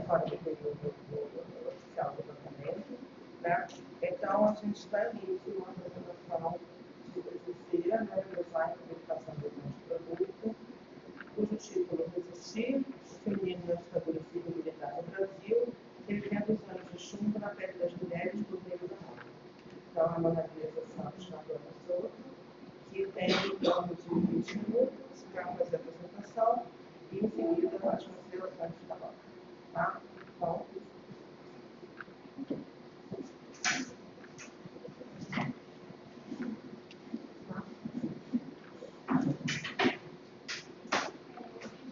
fora do período oficial do tratamento, né? Então, a gente está início uma apresentação de TCC, né, design e publicação do nosso produto, cujo título Resistir, o feminino na ditadura civil-militar no Brasil, revivendo os anos de chumbo na pele das mulheres do Rio da Mata. Então, é uma realização de Chandra Souto, que tem em torno de 20 minutos para fazer a apresentação e, em seguida, as considerações de cada hora. Tá? Então,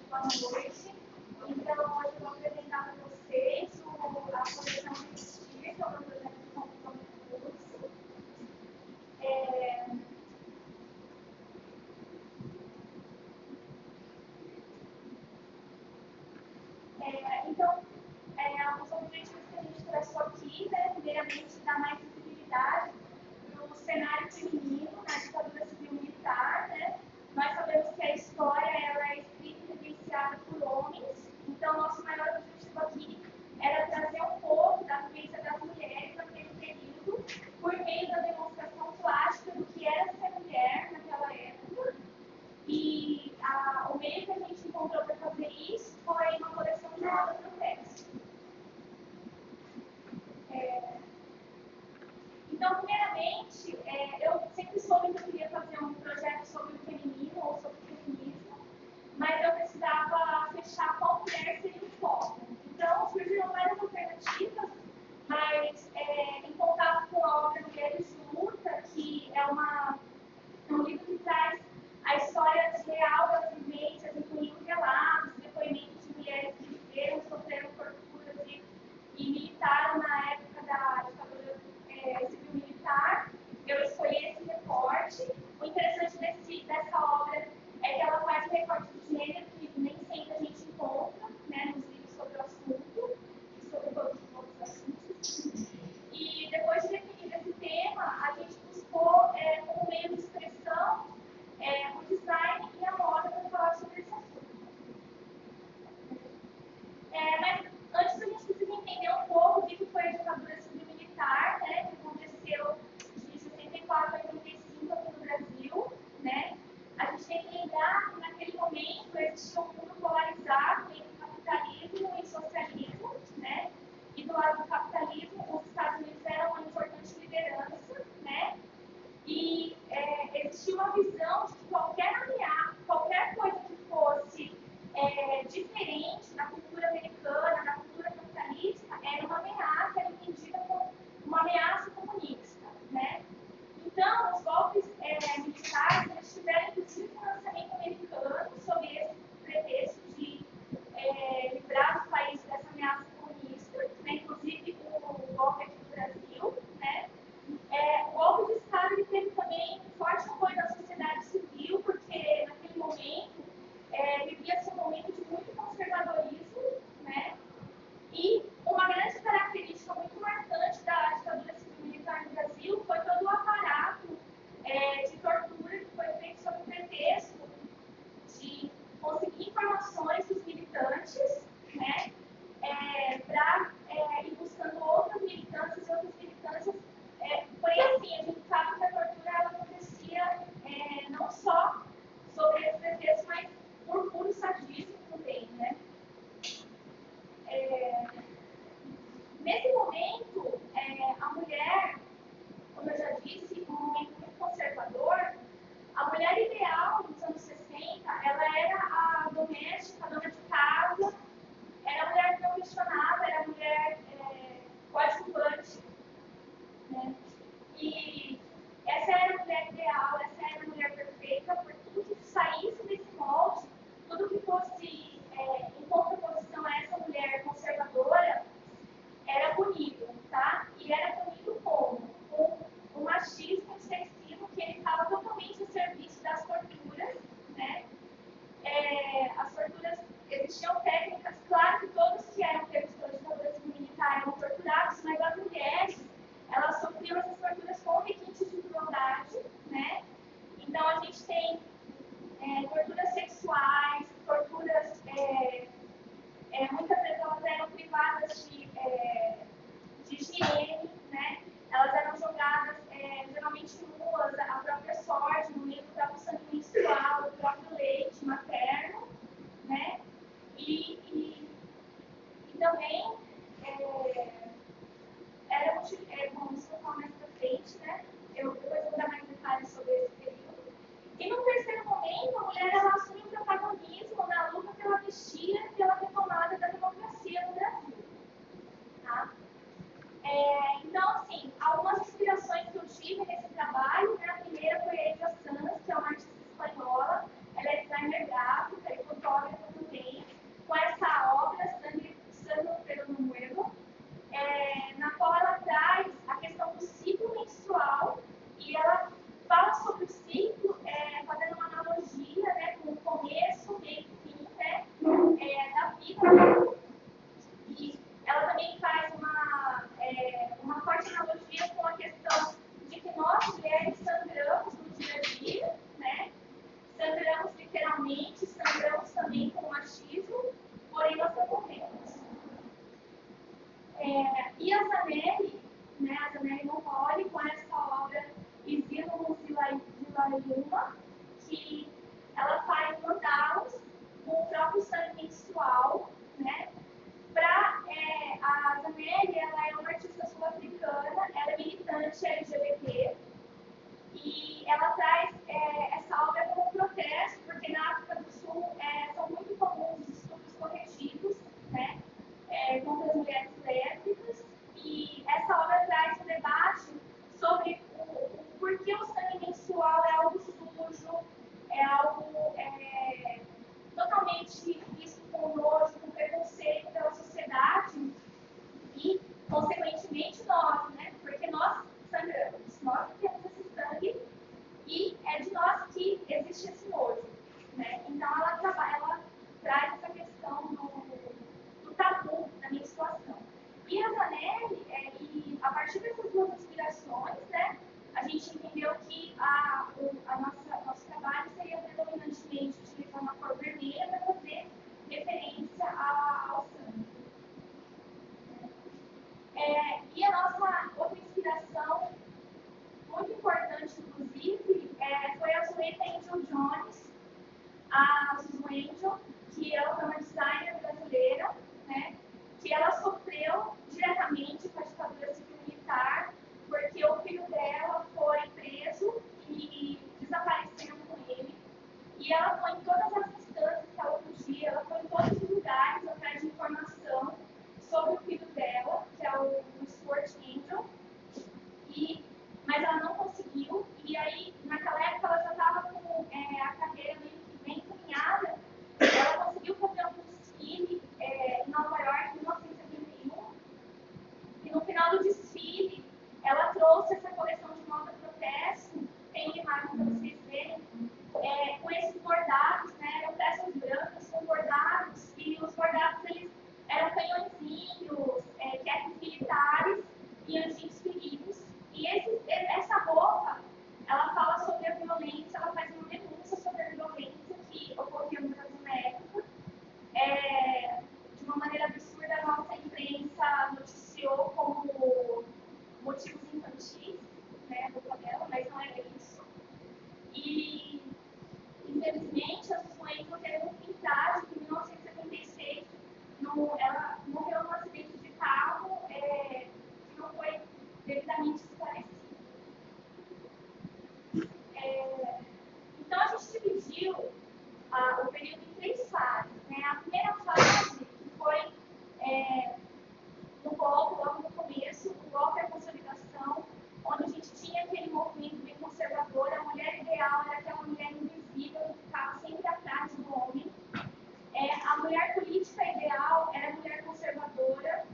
boa noite. Então, hoje eu vou apresentar para vocês a coleção Resistir, que é um projeto de conclusão do curso. Então, os objetivos que a gente traçou aqui, né, primeiramente, dar mais visibilidade para o cenário feminino na ditadura civil-militar, né? Nós sabemos que a história ela é escrita e vivenciada por homens, então nosso maior objetivo aqui era trazer um pouco da vivência das mulheres naquele período, por meio da demonstração plástica do que era ser mulher naquela época. E o meio que a gente encontrou para fazer isso foi uma coleção de moda protesto. Então, primeiramente, eu sempre soube que eu queria fazer um projeto sobre o feminino ou sobre o feminismo, mas eu precisava fechar qual mulher seria o foco. Então, surgiram várias alternativas, mas em contato com a obra Mulheres de Luta, que é um livro que traz a história real das vivências, incluindo relatos, depoimentos de mulheres que viveram, sofreram torturas e militaram na época da ditadura civil-militar. Eu escolhi esse recorte. O interessante dessa obra é que ela faz um recorte de gênero que nem sempre a gente encontra, né, nos livros sobre o assunto e sobre todos os outros assuntos. E depois de definir esse tema, a gente buscou como meio de expressão o design e a moda para falar sobre esse assunto. Mas antes a gente precisa entender um pouco do que foi a ditadura civil-militar, né, que aconteceu de 64 a 85 aqui no Brasil. Né? A gente tem que lembrar que naquele momento existia um mundo polarizado entre capitalismo e socialismo, né? E do lado do capitalismo, os Estados Unidos eram uma importante liderança, né? E existia uma visão de que qualquer ameaça, qualquer coisa que fosse diferente da cultura americana, da cultura capitalista, era uma ameaça, era entendida como uma ameaça comunista, né? Então, os golpes militares eles tiveram inclusive financiamento americano sob esse pretexto de livrar os países dessa ameaça comunista, né? Inclusive o golpe aqui no Brasil, né? O golpe de Estado ele teve também forte apoio da sociedade civil, porque naquele momento vivia-se um momento de muito conservadorismo, né? E uma grande característica muito marcante da ditadura civil-militar no Brasil foi todo o aparato de tortura que foi feito sob o pretexto de conseguir informações dos militantes, né? Para ir buscando outras militâncias e outras militâncias. Foi assim, a gente sabe que a tortura ela acontecia não só sobre esse pretexto, mas por puro sadismo também, né? Nesse momento, a mulher, como eu já disse, um momento muito conservador, a mulher ideal nos anos 60, ela era a doméstica, a dona de casa, era a mulher não questionada, era a mulher coadjuvante, né? E essa era a mulher ideal, essa era a mulher perfeita, por tudo que saísse desse molde, tudo que fosse em contraposição a essa mulher conservadora, era punido. privadas de higiene, né? Elas eram jogadas geralmente nuas, a própria sorte, no meio do próprio sangue menstrual, do próprio leite materno, né? E também era bom, isso eu vou falar mais pra frente, né? Depois vou dar mais detalhes sobre esse período. E no terceiro momento, a mulher ela assume o protagonismo na luta pela anistia e pela retomada da democracia no Brasil. Tá? Então, assim, algumas inspirações que eu tive nesse trabalho, né? A primeira foi a Elsa Sanz, que é uma artista espanhola, ela é designer gráfica e fotógrafa também, com essa obra, Sangue Pero no Muero, na qual ela traz a questão do ciclo menstrual e ela fala sobre o ciclo, fazendo uma analogia, né, com o começo, meio e fim, né, da vida. E ela também faz uma forte analogia com a questão de que nós, mulheres, sangramos no dia a dia, né? Sangramos literalmente, sangramos também com o machismo, porém nós não morremos. E a Zanelli, né, a Zanelli Monmori, com essa obra Exílio de Layuma, que ela faz mandalas com o próprio sangue menstrual, né? A Zanelli, ela é uma artista sul-africana, ela é militante LGBT, e ela traz essa obra como protesto, porque na África do Sul são muito comuns os estupros corretivos, né, contra as mulheres lésbicas, e essa obra traz um debate sobre o porquê o sangue menstrual é algo sujo, é algo totalmente visto com nojo, com preconceito pela sociedade e, consequentemente, nós, né? Porque nós sangramos, nós temos esse sangue e é de nós que existe esse nojo, né? Então, ela traz essa questão do tabu da menstruação. E a Zanelli, e a partir dessas duas inspirações, né, a gente entendeu que nosso trabalho seria predominantemente utilizar uma cor vermelha para fazer referência ao sangue. E a nossa outra inspiração, muito importante, inclusive, foi a Zueta Angel Jones, a Suzu Angel, que ela foi uma designer brasileira, né, que ela sofreu diretamente com a ditadura civil-militar, porque o filho dela foi preso e desapareceu com ele. E ela foi em todas as instâncias que ela podia, ela foi em todos os lugares atrás de informação sobre o filho dela, que é o Stuart Angel, mas ela não conseguiu. E aí, naquela época, ela já estava com a carreira meio que bem encaminhada. Ela conseguiu fazer um desfile em Nova York em 1971. E no final do desfile, ela trouxe essa coleção de moda protesto. Tem uma imagem para vocês verem, com esses bordados, né? Eram peças brancas com bordados, e os bordados eles eram canhõezinhos, jacks militares e anjinhos feridos. E essa roupa, ela fala sobre a violência, ela faz uma denúncia sobre a violência que ocorria no Brasil na época. De uma maneira absurda, a nossa imprensa noticiou como motivos infantis, né, do cabelo, mas não é isso. E, infelizmente, a Suzu Angel teve um fim trágico em 1976. Ela morreu num acidente de carro que não foi devidamente esclarecido. Então, a gente dividiu o período em 3 fases. Né? A primeira fase, que foi no golpe, logo no começo, o golpe é a consolidação, onde a gente tinha aquele movimento bem conservador. A mulher ideal era aquela mulher invisível que ficava sempre atrás do homem. A mulher política ideal era a mulher conservadora,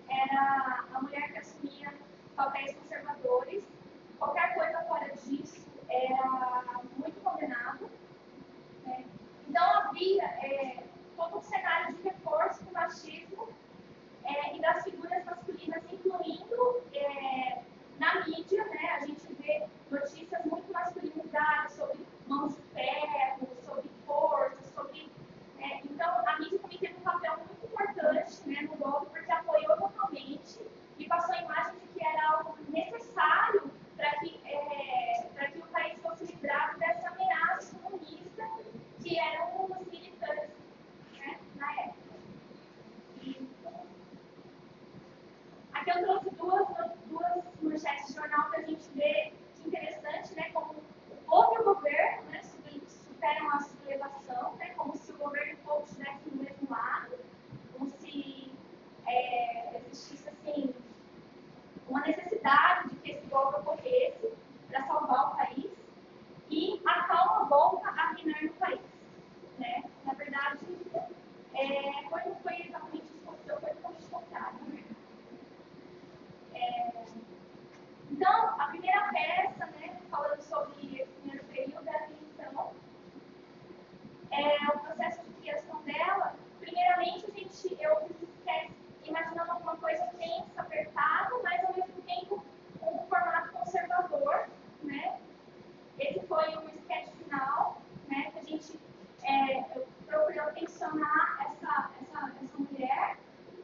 era a mulher que assumia papéis conservadores. Qualquer coisa fora disso era muito condenado. Né? Então havia todo um cenário de reforço do machismo e das figuras masculinas, incluindo na mídia, né? A gente vê notícias muito masculinizadas sobre mãos de ferro, sobre força, sobre... Então, a mídia também teve um papel muito importante, né, no golpe, porque a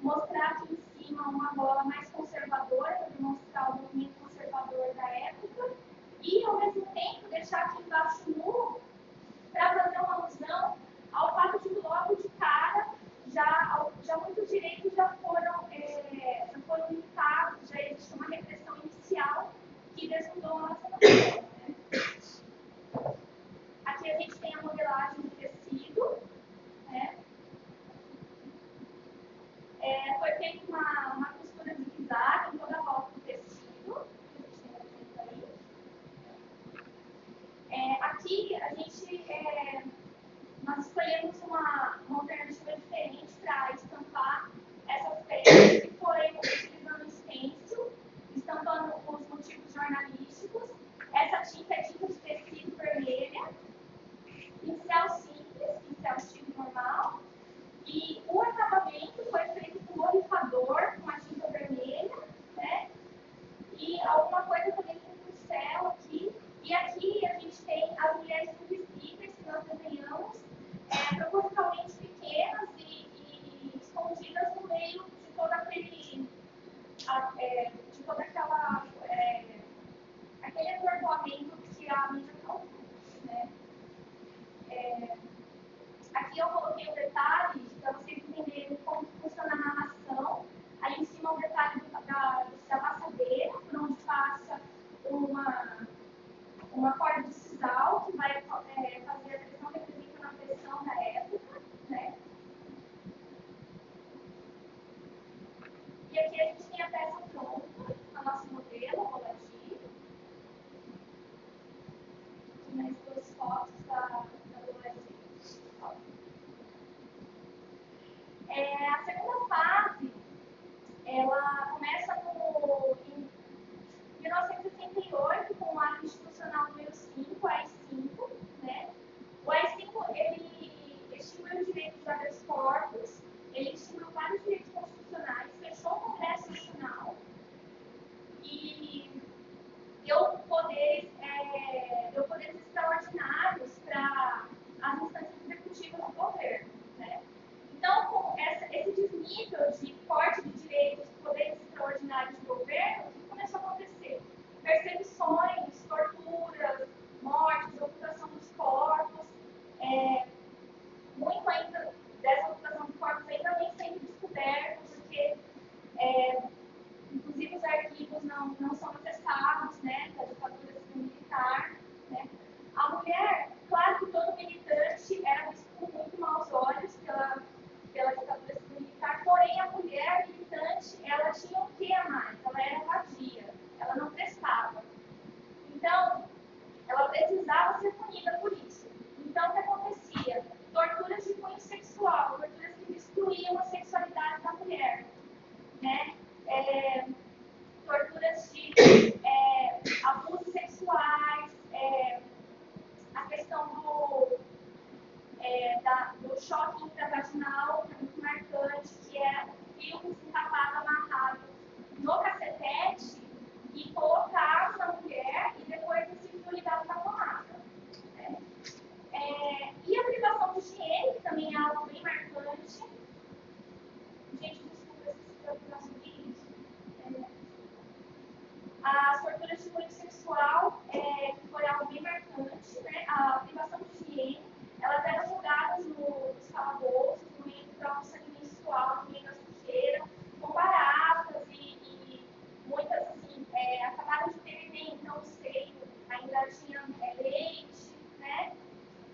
mostrar aqui em cima uma bola mais conservadora, para demonstrar o movimento conservador da época, e, ao mesmo tempo, deixar aqui embaixo nu, para fazer uma alusão ao fato de que logo de cara, já muitos direitos já foram limitados, já existe uma repressão inicial que desnudou a nossa nação. Né? Aqui a gente tem a modelagem de tecido. Né? Foi feita uma costura zigue-zague em toda a volta do tecido, que a gente tem aí. Aqui nós escolhemos uma alternativa diferente para estampar essas peças, que foi utilizando stencil, estampando os motivos jornalísticos. Essa tinta é tinta de tecido vermelha, pincel simples, pincel estilo normal, e o acabamento foi feito com borrifador, com a tinta vermelha, né? E alguma coisa também com pincel aqui. E aqui a gente tem as mulheres invisíveis que nós desenhamos, propositalmente pequenas e escondidas no meio de todo aquele aquele atordoamento que a mídia causou. Né? Aqui eu coloquei um detalhe para vocês entenderem como funciona a narração. Ali em cima o detalhe da passadeira, por onde passa uma corda de sisal, que vai fazer a pressão, representando a pressão da época. Né? E aqui a gente tem a peça pronta, a nossa modelo, roladinho. Aqui mais duas fotos da roladinha. A segunda fase, ela começa em 1968, com o ato institucional número 5, AI-5. Né? O AI-5, ele extinguiu os direitos dos habeas corpus, ele extinguiu vários direitos constitucionais, fechou o Congresso Nacional e deu poderes extraordinários para as instâncias executivas do governo. Né? Então, com esse desnível de corte de direitos e poderes extraordinários do governo, o que começou a acontecer? Perseguições, torturas, mortes, ocultação dos corpos. Muito ainda dessa ocultação dos corpos ainda nem sempre descoberto, porque, inclusive, os arquivos não são acessados, né, da ditadura civil-militar. Né? A mulher, claro que todo militante era visto com muito maus olhos pela ditadura civil-militar, porém a mulher militante, ela tinha o que a mais? Ela era vadia, ela não prestava. Então, ela precisava ser punida por isso. Então, o que acontecia? Torturas de cunho sexual, torturas que destruíam a sexualidade da mulher. Né? Torturas de abusos sexuais, a questão do choque intravaginal, que é muito marcante, que é o fio desencapado amarrado no cacetete e colocado na mulher e depois esse fio ligado na tomada. Né? E a privação de higiene, que também é algo bem marcante. Gente, desculpa se eu não subir isso. As torturas de cunho sexual, que foi algo bem marcante, né? A privação de higiene, elas eram julgadas nos calabouços, no meio do próprio sangue menstrual, no meio da sujeira, comparadas e muitas, assim, acabaram de ter neném, então o seio ainda tinha leite, né?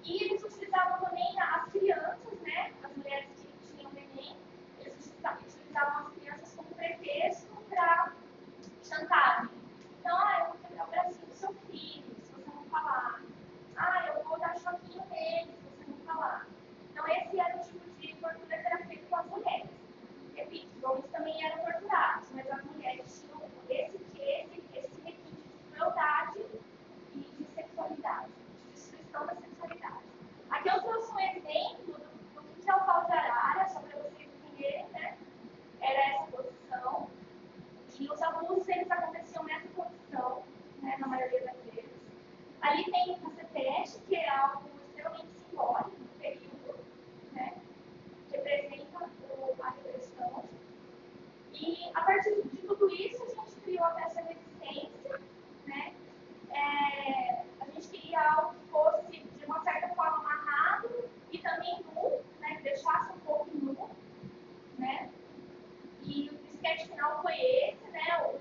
E eles utilizavam também as crianças, né? As mulheres que tinham neném, eles utilizavam as crianças como pretexto para chantagem. Então, eu vou quebrar o bracinho do seu filho, se você não falar. Eu vou dar choquinho nele, se você não falar. Então, esse era o tipo de tortura que era feito com as mulheres. Repito, os homens também eram torturados, mas as mulheres tinham esse requinte de crueldade e de sexualidade, de destruição da sexualidade. Aqui eu trouxe um exemplo do que é o pau de arara, só para vocês entenderem, né? Era essa posição. E os abusos, eles aconteciam nessa posição, né, na maioria das vezes. Ali tem o cacetete, que é algo extremamente simbólico do período, né, representa a repressão. desfecho final foi esse, né? O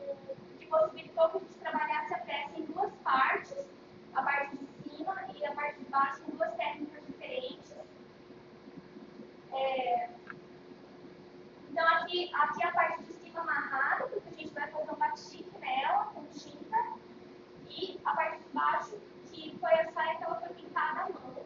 que possibilitou que a gente trabalhasse a peça em duas partes, a parte de cima e a parte de baixo, com duas técnicas diferentes. Então, aqui a parte de cima amarrada, porque a gente vai fazer um batique nela, com tinta, e a parte de baixo, que foi a saia que ela foi pintada à mão.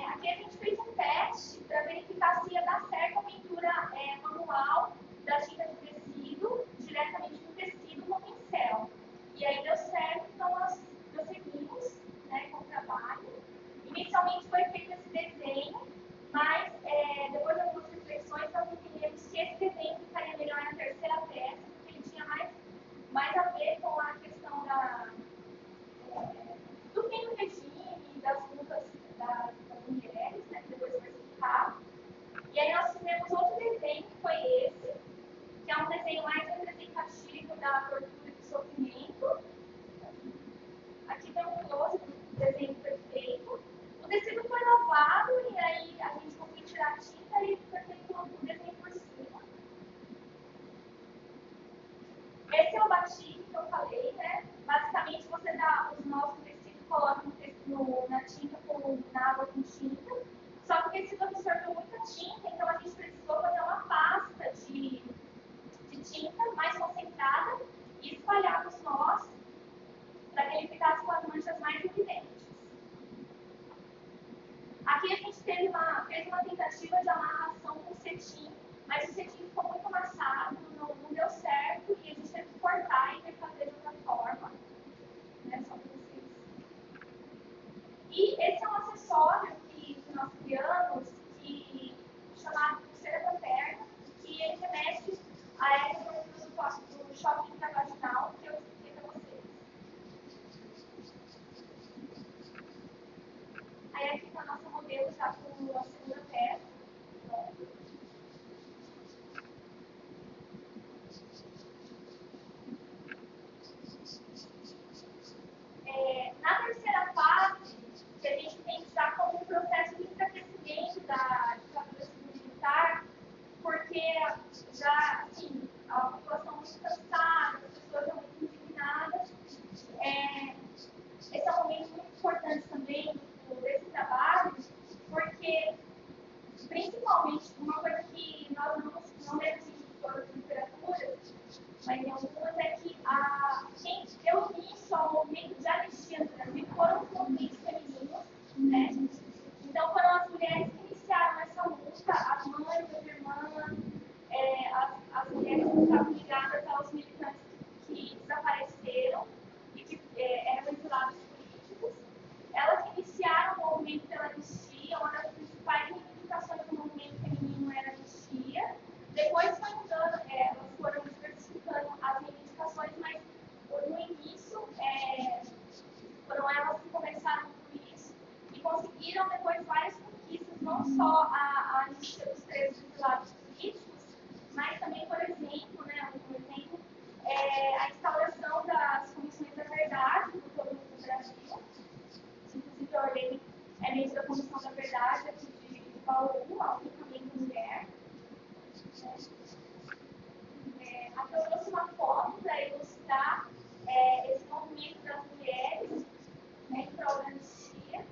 Aqui a gente fez um teste para verificar se ia dar certo a pintura manual da tinta de tecido, diretamente no tecido no pincel. E aí deu certo, então nós prosseguimos, né, com o trabalho. Inicialmente foi feito esse desenho, mas depois de algumas reflexões nós entendemos que esse desenho ficaria melhor na terceira peça, porque ele tinha mais a ver com a questão do fim do regime, das lutas das mulheres, né, que depois vai explicar. E aí nós fizemos outro desenho, que foi esse, que é um desenho mais representativo da tortura e do sofrimento. Aqui tem um close do desenho perfeito. O tecido foi lavado e aí a gente conseguiu tirar a tinta e foi feito um desenho por cima. Esse é o batique que eu falei, né? Basicamente você dá os nós no tecido, coloca na tinta na água com tinta. Só que o tecido absorveu muita tinta, então a gente precisou fazer uma pasta de tinta mais concentrada e espalhar os nós para que ele ficasse com as manchas mais evidentes. Aqui a gente fez uma tentativa de amarração com cetim, mas o cetim ficou muito amassado, não deu certo e a gente teve que cortar e refazer de outra forma. Né, só para vocês. E esse é um acessório que nós criamos, chamado pulseira da perna, que ele remete a essa do choque intravaginal que eu expliquei para vocês. Aí aqui está a nossa modelo já com a segunda perna. Na terceira fase, que a gente tem que estar como um processo de enfraquecimento da ditadura civil-militar, porque já, assim, a população muito cansada, as pessoas estão muito indignadas. Esse é um momento muito importante também desse trabalho, porque, principalmente, uma coisa que nós não vemos em todas as literaturas, mas em algumas, é que quem deu início ao movimento de anistia no Brasil foram os movimentos femininos, né? Então, foram as mulheres que iniciaram essa luta, as mães, as irmãs, as mulheres que estavam ligadas aos militantes que desapareceram e que eram exilados políticos. Elas que iniciaram o movimento pela anistia, uma das principais reivindicações do movimento feminino era a anistia. Depois foi mudando, elas foram diversificando as reivindicações, mas no início foram elas que começaram com isso e conseguiram depois várias conquistas, não só a anistia dos presos exilados políticos, mas também, por exemplo, né, a instauração das comissões da verdade por todo o Brasil. Inclusive, eu olhei membro da Comissão da Verdade aqui de Bauru, a única membro mulher. Aqui eu trouxe uma foto para ilustrar esse movimento das mulheres, né, em prol da anistia.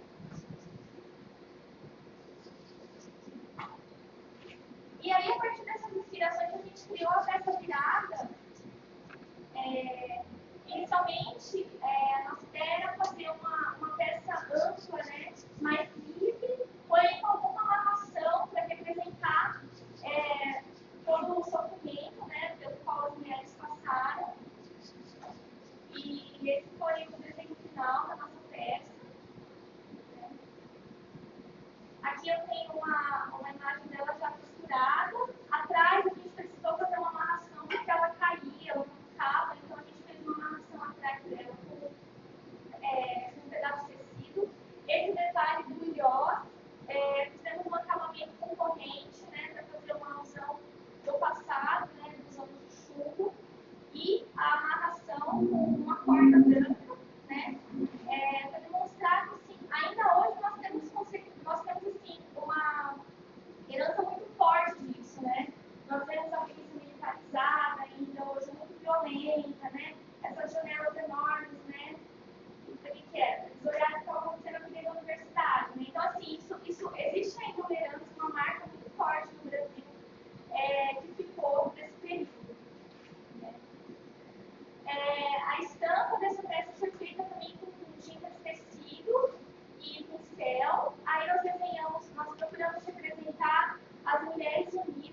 E aí, a partir dessas inspirações, a gente criou a peça virada. Inicialmente, a nossa ideia era fazer uma peça ampla, né, mais livre, porém com alguma amarração para representar todo o sofrimento, né, pelo qual as mulheres passaram. E esse foi o desenho final da nossa peça. Aqui eu tenho uma imagem dela já costurada. Atrás a gente precisou fazer uma amarração porque ela caía, ela não ficava, então a gente fez uma amarração atrás dela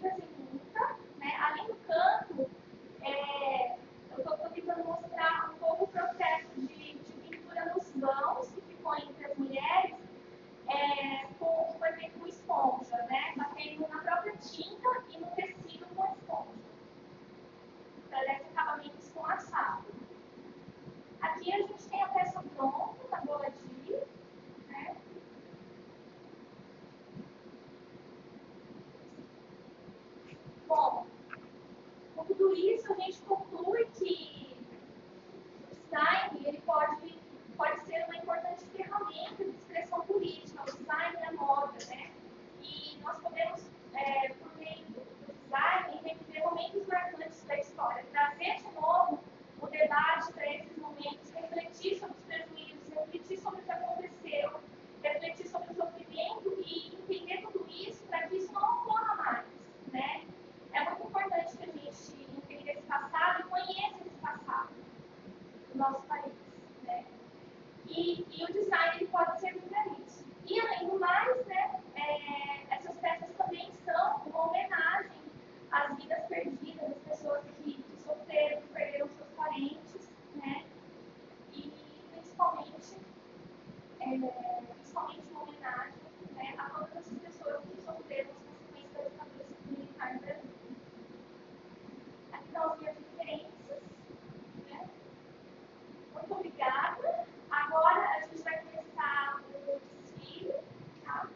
íntegras e nunca, né? Além do canto, eu estou tentando mostrar um pouco o processo de pintura nos vãos que ficou entre as mulheres, foi feito com esponja, né? Batendo na própria tinta e no tecido com esponja, para dar esse acabamento esfumaçado. Aqui a gente tem a peça pronta, na bola de, né? Bom, com tudo isso a gente conclui que o design ele pode ser uma importante ferramenta de expressão política, o design da moda, né? E nós podemos, por meio do design, reviver momentos marcantes da história, trazer de novo o debate para esses momentos, refletir sobre os prejuízos, refletir sobre o que aconteceu, refletir sobre o sofrimento e entender tudo isso para que isso não ocorra mais, né? É muito importante que a gente entenda esse passado e conheça esse passado do nosso país, né? E o design ele pode servir para isso. E além do mais, né, essas peças também são uma homenagem às vidas perdidas, às pessoas que sofreram, que perderam seus parentes, né? E principalmente uma homenagem, né, a todas essas pessoas que sofreram as consequências da ditadura civil-militar no Brasil. Aqui estão as minhas referências, né? Muito obrigada. Agora a gente vai começar o desfile, tá?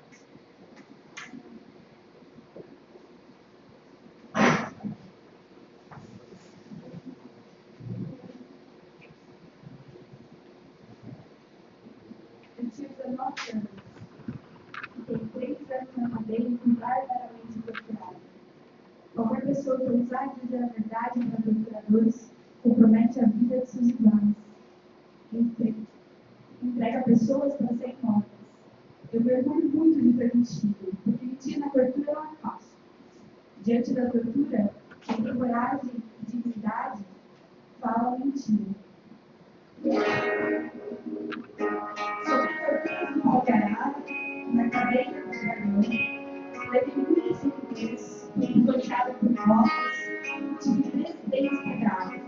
Eu tinha 19 anos. Fiquei 3 anos na cadeia e fui barbaramente torturada. Qualquer pessoa que ousar dizer a verdade para torturadores compromete a vida de seus iguais. Entrega pessoas para serem mortas. Eu mergulho muito de permitido, porque mentir na tortura não é fácil. Diante da tortura, quem tem coragem e dignidade fala mentira. Sobre torturas no Algará, na cadeia do Dragão, levei muitas surpresas, fui torturada por votos, tive 3 dentes quebrados.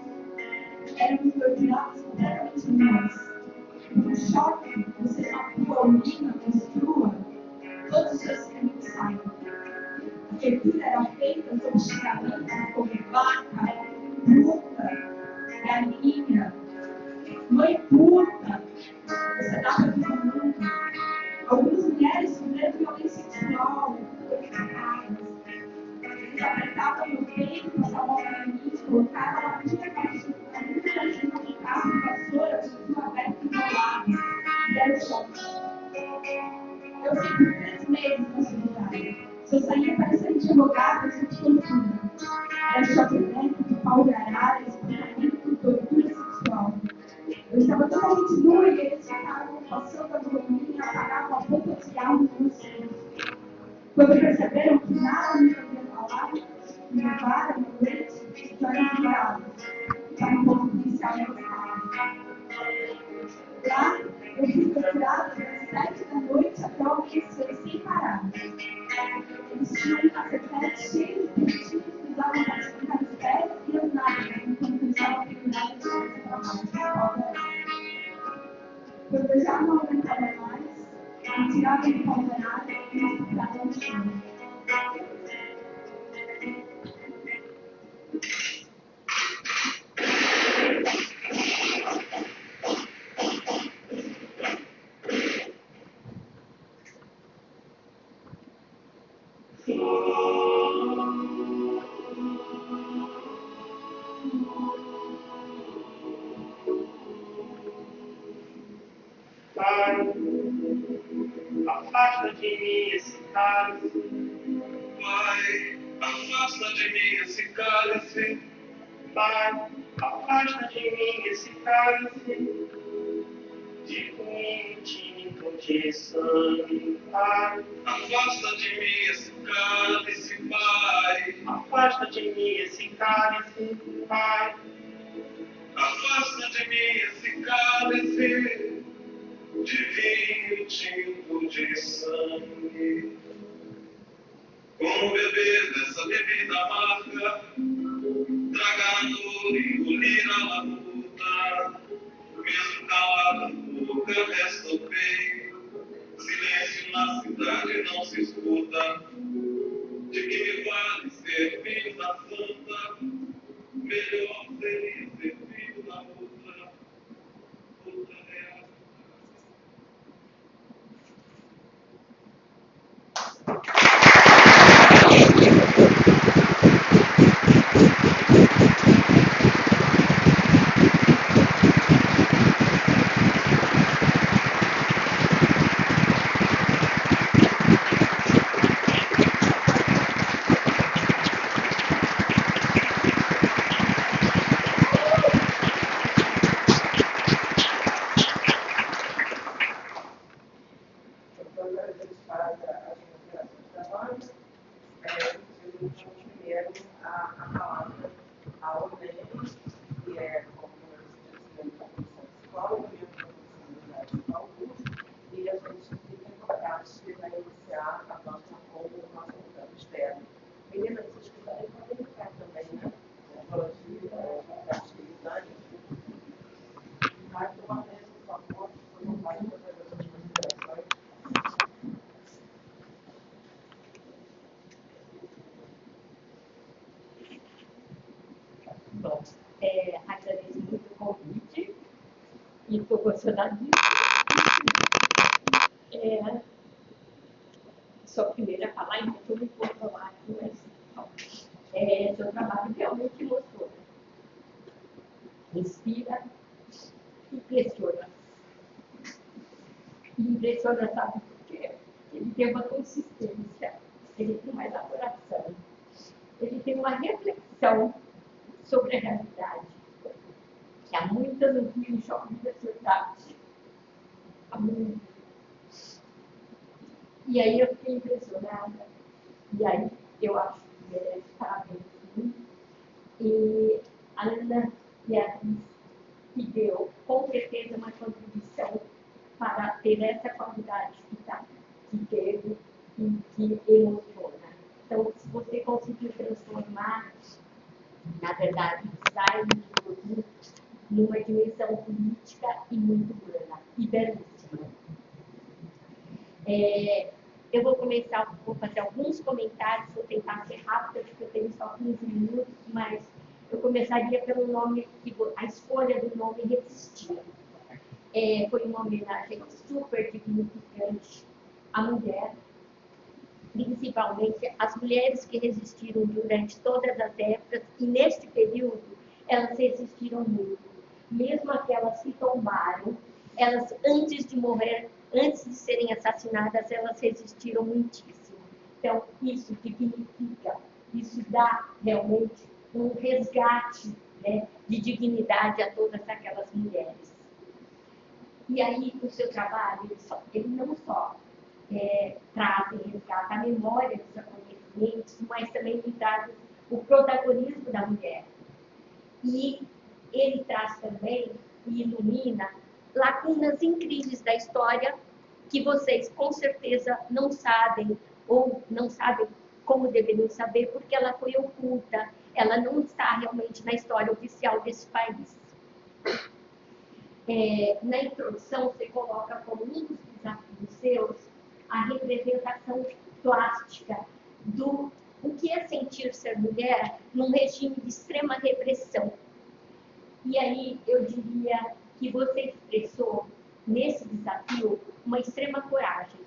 Éramos torturados completamente nus. No choque, você matou, urina, menstrua, todos os seus crimes saem. A tortura era feita sob xingamentos como vaca, puta, galinha, mãe puta. Você dava todo mundo. Algumas mulheres sofreram violência sexual, torturadas. Eles apertavam meu peito, passavam a mim, colocavam a minha caixa no carro de vassoura, tudo aberto e enrolado. E deram choque. Eu fiquei por 3 meses na solitária. Se eu saía parecendo advogada, eu sou de tortura. Era choque elétrico, pau de arara, espancamento, tortura sexual. Eu estava totalmente nua e eles ficavam passando a mão em mim e apagavam a ponta de cigarro no meu seio. Quando perceberam que nada me fazia falar, me levaram no leite e ficaram virados para um ponto policial no estado. Lá, eu fui torturada das 7 da noite até o amanhecer sem parar. Eles tinham um cacetete cheio de pontinhos que usavam para esticar os pés e andar enquanto eu estava pendurada de cabeça para baixo. Quando eu já não aguentava mais, me tiravam do caldeirado e me estupravam no chão. Pai, afasta de mim esse cálice. Pai, afasta de mim esse cálice. Pai, afasta de mim esse cálice. De ruim tinto de sangue. Pai, afasta de mim esse cálice. Pai, afasta de mim esse cálice. Pai, afasta de mim esse cálice. De vinho tinto de sangue. Como beber dessa bebida? ser filho da santa, melhor seria ser filho da outra real. Quando a gente faz as considerações da banda, eu uso primeiro a palavra ao Lênin, que é como presidente da Comissão Psicóloga, e a Comissão de Augusto, e a gente fica em contato para iniciar a banda com o nosso campo externo. Meninas, se vocês quiserem, podem ficar também, né? Falando de atividade. Mais uma vez, por favor, não vai fazer as suas considerações. Bom, agradeço muito o convite e estou gostando disso. Sou a primeira a falar, então estou me controlar aqui, mas seu trabalho realmente mostrou. Inspira, impressiona. E impressiona, sabe por quê? Ele tem uma consistência, ele tem uma elaboração, ele tem uma reflexão sobre a realidade, que há muitas no Rio jovens da cidade, há muito. E aí eu fiquei impressionada, e aí eu acho que merece parabéns sim. E a Ana Beatriz, que deu com certeza uma contribuição para ter essa qualidade que teve e que emociona. Então, se você conseguiu transformar, na verdade, design de produto numa dimensão política e muito humana e belíssima. Eu vou fazer alguns comentários, vou tentar ser rápida, porque eu tenho só 15 minutos, mas eu começaria pelo nome, a escolha do nome Resistir. Foi uma homenagem super dignificante à mulher, principalmente as mulheres que resistiram durante todas as épocas, e neste período elas resistiram muito. Mesmo aquelas que tombaram, elas antes de morrer, antes de serem assassinadas, elas resistiram muitíssimo. Então, isso dignifica, isso dá realmente um resgate, né, de dignidade a todas aquelas mulheres. E aí, o seu trabalho, ele não só traz e resgata a memória dos acontecimentos, mas também ele traz o protagonismo da mulher. E ele traz também e ilumina lacunas incríveis da história que vocês com certeza não sabem, ou não sabem como deveriam saber, porque ela foi oculta, ela não está realmente na história oficial desse país. Na introdução, você coloca como um dos desafios seus a representação plástica do o que é sentir ser mulher num regime de extrema repressão. E aí eu diria que você expressou nesse desafio uma extrema coragem.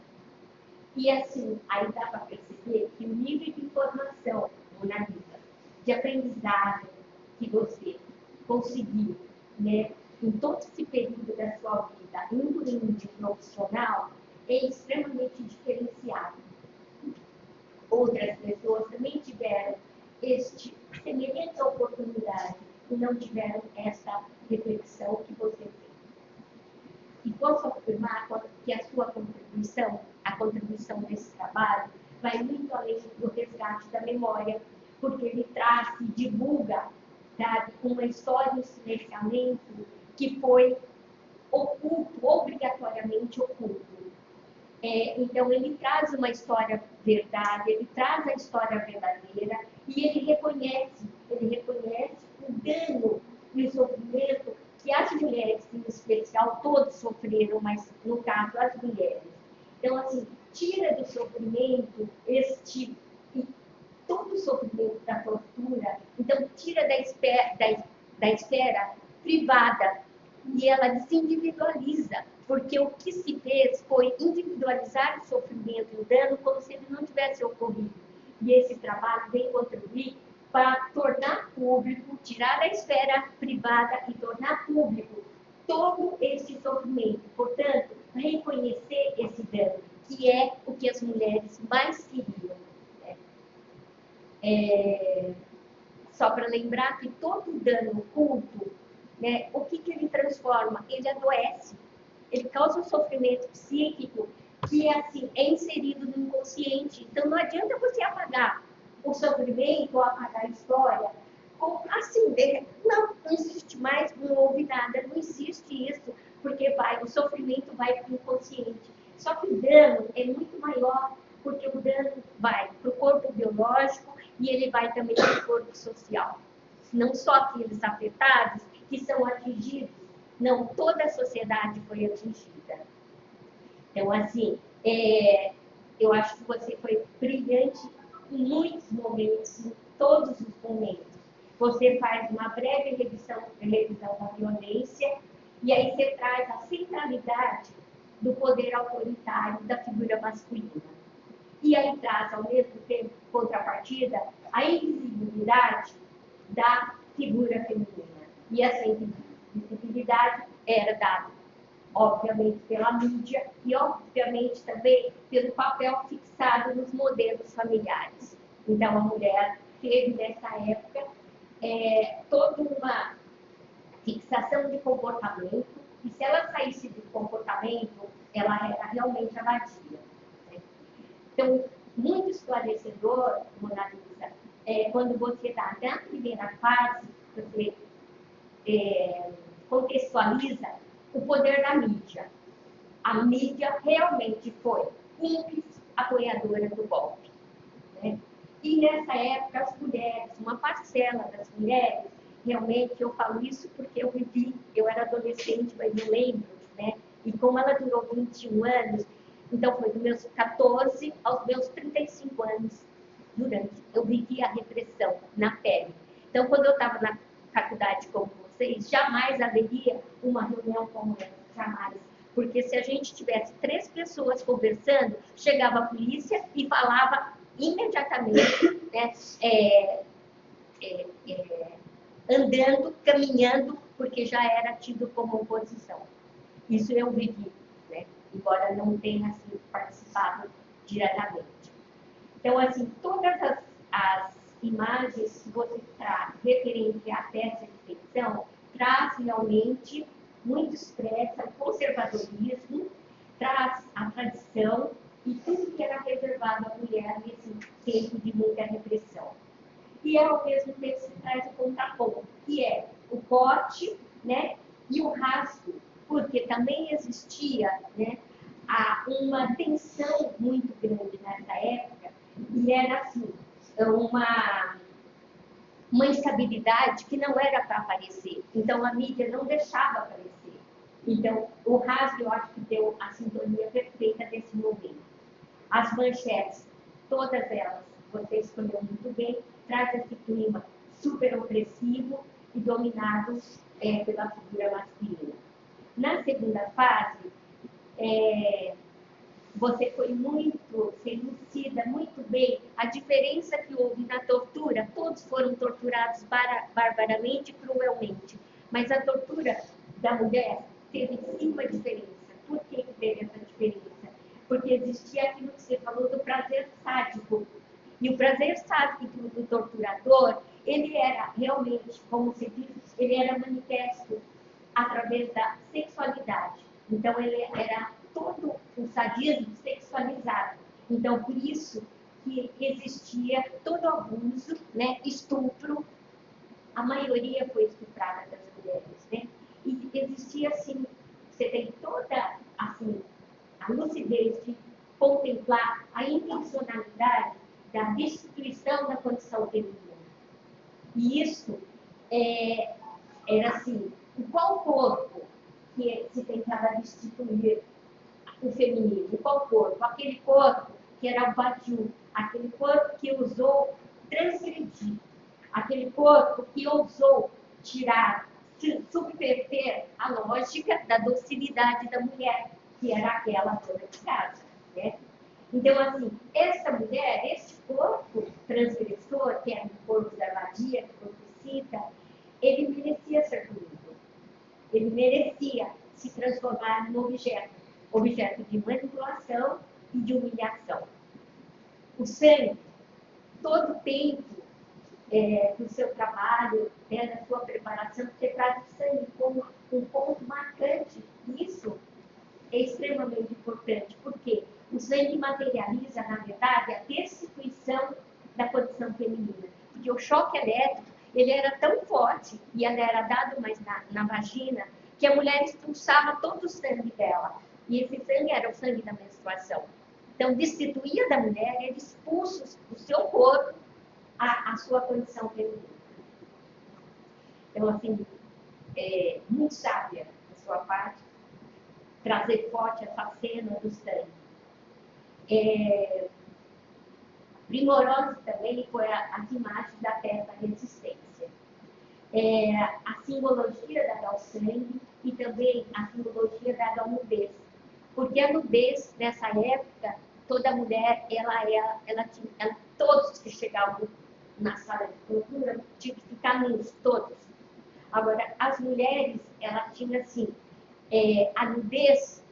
E assim, aí dá para perceber que o nível de informação, Mona Lisa, de aprendizagem que você conseguiu, né, em todo esse período da sua vida, incluindo profissional, é extremamente diferenciado. Outras pessoas também tiveram semelhante oportunidade e não tiveram essa reflexão que você tem. E posso afirmar que a sua contribuição, a contribuição desse trabalho, vai muito além do resgate da memória, porque ele traz e divulga, sabe, uma história e um silenciamento que foi oculto, obrigatoriamente oculto. Então, ele traz uma história verdade, ele traz a história verdadeira e ele reconhece o dano e o sofrimento que as mulheres, em especial, todos sofreram, mas, no caso, as mulheres. Então, assim, tira do sofrimento todo o sofrimento sofrimento da tortura, então tira da esfera privada e ela desindividualiza, porque o que se fez foi individualizar o sofrimento e o dano como se ele não tivesse ocorrido. E esse trabalho vem contribuir para tornar público, tirar da esfera privada e tornar público todo esse sofrimento. Portanto, reconhecer esse dano, que é o que as mulheres mais queriam. Só para lembrar que todo dano oculto, né, o que ele transforma? Ele adoece, ele causa um sofrimento psíquico que assim, é inserido no inconsciente. Então não adianta você apagar o sofrimento ou apagar a história. Assim, não existe mais, não houve nada, não existe isso, porque o sofrimento vai para o inconsciente. Só que o dano é muito maior, porque o dano vai para o corpo biológico e ele vai também para o corpo social. Não só aqueles afetados que são atingidos, não, toda a sociedade foi atingida. Então, assim, eu acho que você foi brilhante em muitos momentos, em todos os momentos. Você faz uma breve revisão da violência e aí você traz a centralidade do poder autoritário da figura masculina. E aí traz, ao mesmo tempo, contrapartida, a invisibilidade da figura feminina. E essa invisibilidade era dada, obviamente, pela mídia e, obviamente, também pelo papel fixado nos modelos familiares. Então, a mulher teve, nessa época, toda uma fixação de comportamento, e se ela saísse do comportamento, ela era realmente abadia. Né? Então, muito esclarecedor, Mona Lisa, quando você dá na primeira fase, você contextualiza o poder da mídia. A mídia realmente foi cúmplice, apoiadora do golpe. Né? E nessa época, as mulheres, uma parcela das mulheres, realmente eu falo isso porque eu vivi, eu era adolescente, mas eu lembro, né? E como ela durou 21 anos, então foi dos meus 14 aos meus 35 anos, eu vivi a repressão na pele. Então, quando eu estava na faculdade como vocês, jamais haveria uma reunião como essa, jamais. Porque se a gente tivesse 3 pessoas conversando, chegava a polícia e falava imediatamente, né, andando, caminhando, porque já era tido como oposição. Isso eu vivi, né, embora não tenha assim, participado diretamente. Então, assim, todas as imagens que você traz referente à peça de ficção traz realmente muito expressa o conservadorismo, traz a tradição e tudo que era reservado à mulher nesse tempo de muita repressão. E ao mesmo tempo se traz o contraponto, que é o corte, né, e o rasgo, porque também existia, né, uma tensão muito grande nessa época, e era assim, uma instabilidade que não era para aparecer. Então a mídia não deixava aparecer. Então o rasgo, eu acho que deu a sintonia perfeita desse momento. As manchetes, todas elas, você escolheu muito bem, traz esse clima super opressivo e dominado pela figura masculina. Na segunda fase, você foi você elucida muito bem a diferença que houve na tortura. Todos foram torturados barbaramente e cruelmente, mas a tortura da mulher teve sim uma diferença. Por que teve essa diferença? Porque existia aquilo que você falou do prazer sádico. E o prazer sádico do torturador, ele era realmente, como se diz, ele era manifesto através da sexualidade. Então, ele era todo o sadismo sexualizado. Então, por isso que existia todo abuso, né, estupro. A maioria foi estuprada das mulheres, né? E existia, assim, você tem toda, assim, a lucidez de contemplar a intencionalidade da destituição da condição feminina. E isso era assim, qual corpo que se tentava destituir o feminino? Qual corpo? Aquele corpo que era o Badiou, aquele corpo que usou transgredir aquele corpo que ousou tirar, subverter a lógica da docilidade da mulher, que era aquela dona de casa, né? Então, assim, essa mulher, esse corpo transgressor, que é o corpo da vadia, que você cita, ele merecia ser punido. Ele merecia se transformar num objeto de manipulação e de humilhação. O sangue, todo o tempo do seu trabalho, da sua preparação, você traz o sangue como um ponto marcante. Isso é extremamente importante, porque o sangue materializa, na verdade, a destituição da condição feminina. Porque o choque elétrico, ele era tão forte, e ele era dado mais na vagina, que a mulher expulsava todo o sangue dela. E esse sangue era o sangue da menstruação. Então, destituía da mulher, ele expulsa o seu corpo a sua condição feminina. Então, assim, muito sábia da sua parte, trazer forte essa cena do sangue. Primorosa também foi as imagens da festa da resistência. A simbologia da sangue e também a simbologia da nudez. Porque a nudez, nessa época, toda mulher, todos que chegavam na sala de tortura tinham que ficar nus, todos. Agora, as mulheres, elas tinham assim, a nudez,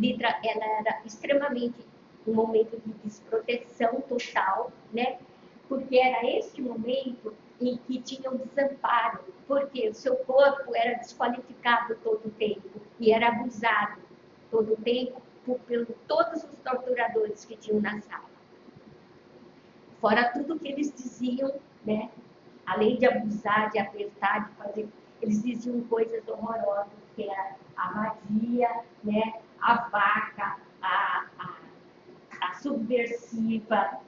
ela era extremamente um momento de desproteção total, né? Porque era este momento em que tinha um desamparo, porque o seu corpo era desqualificado todo o tempo e era abusado todo o tempo por todos os torturadores que tinham na sala. Fora tudo que eles diziam, né? Além de abusar, de apertar, de fazer, eles diziam coisas horrorosas, que era a vadia, né? A vaca, a subversiva.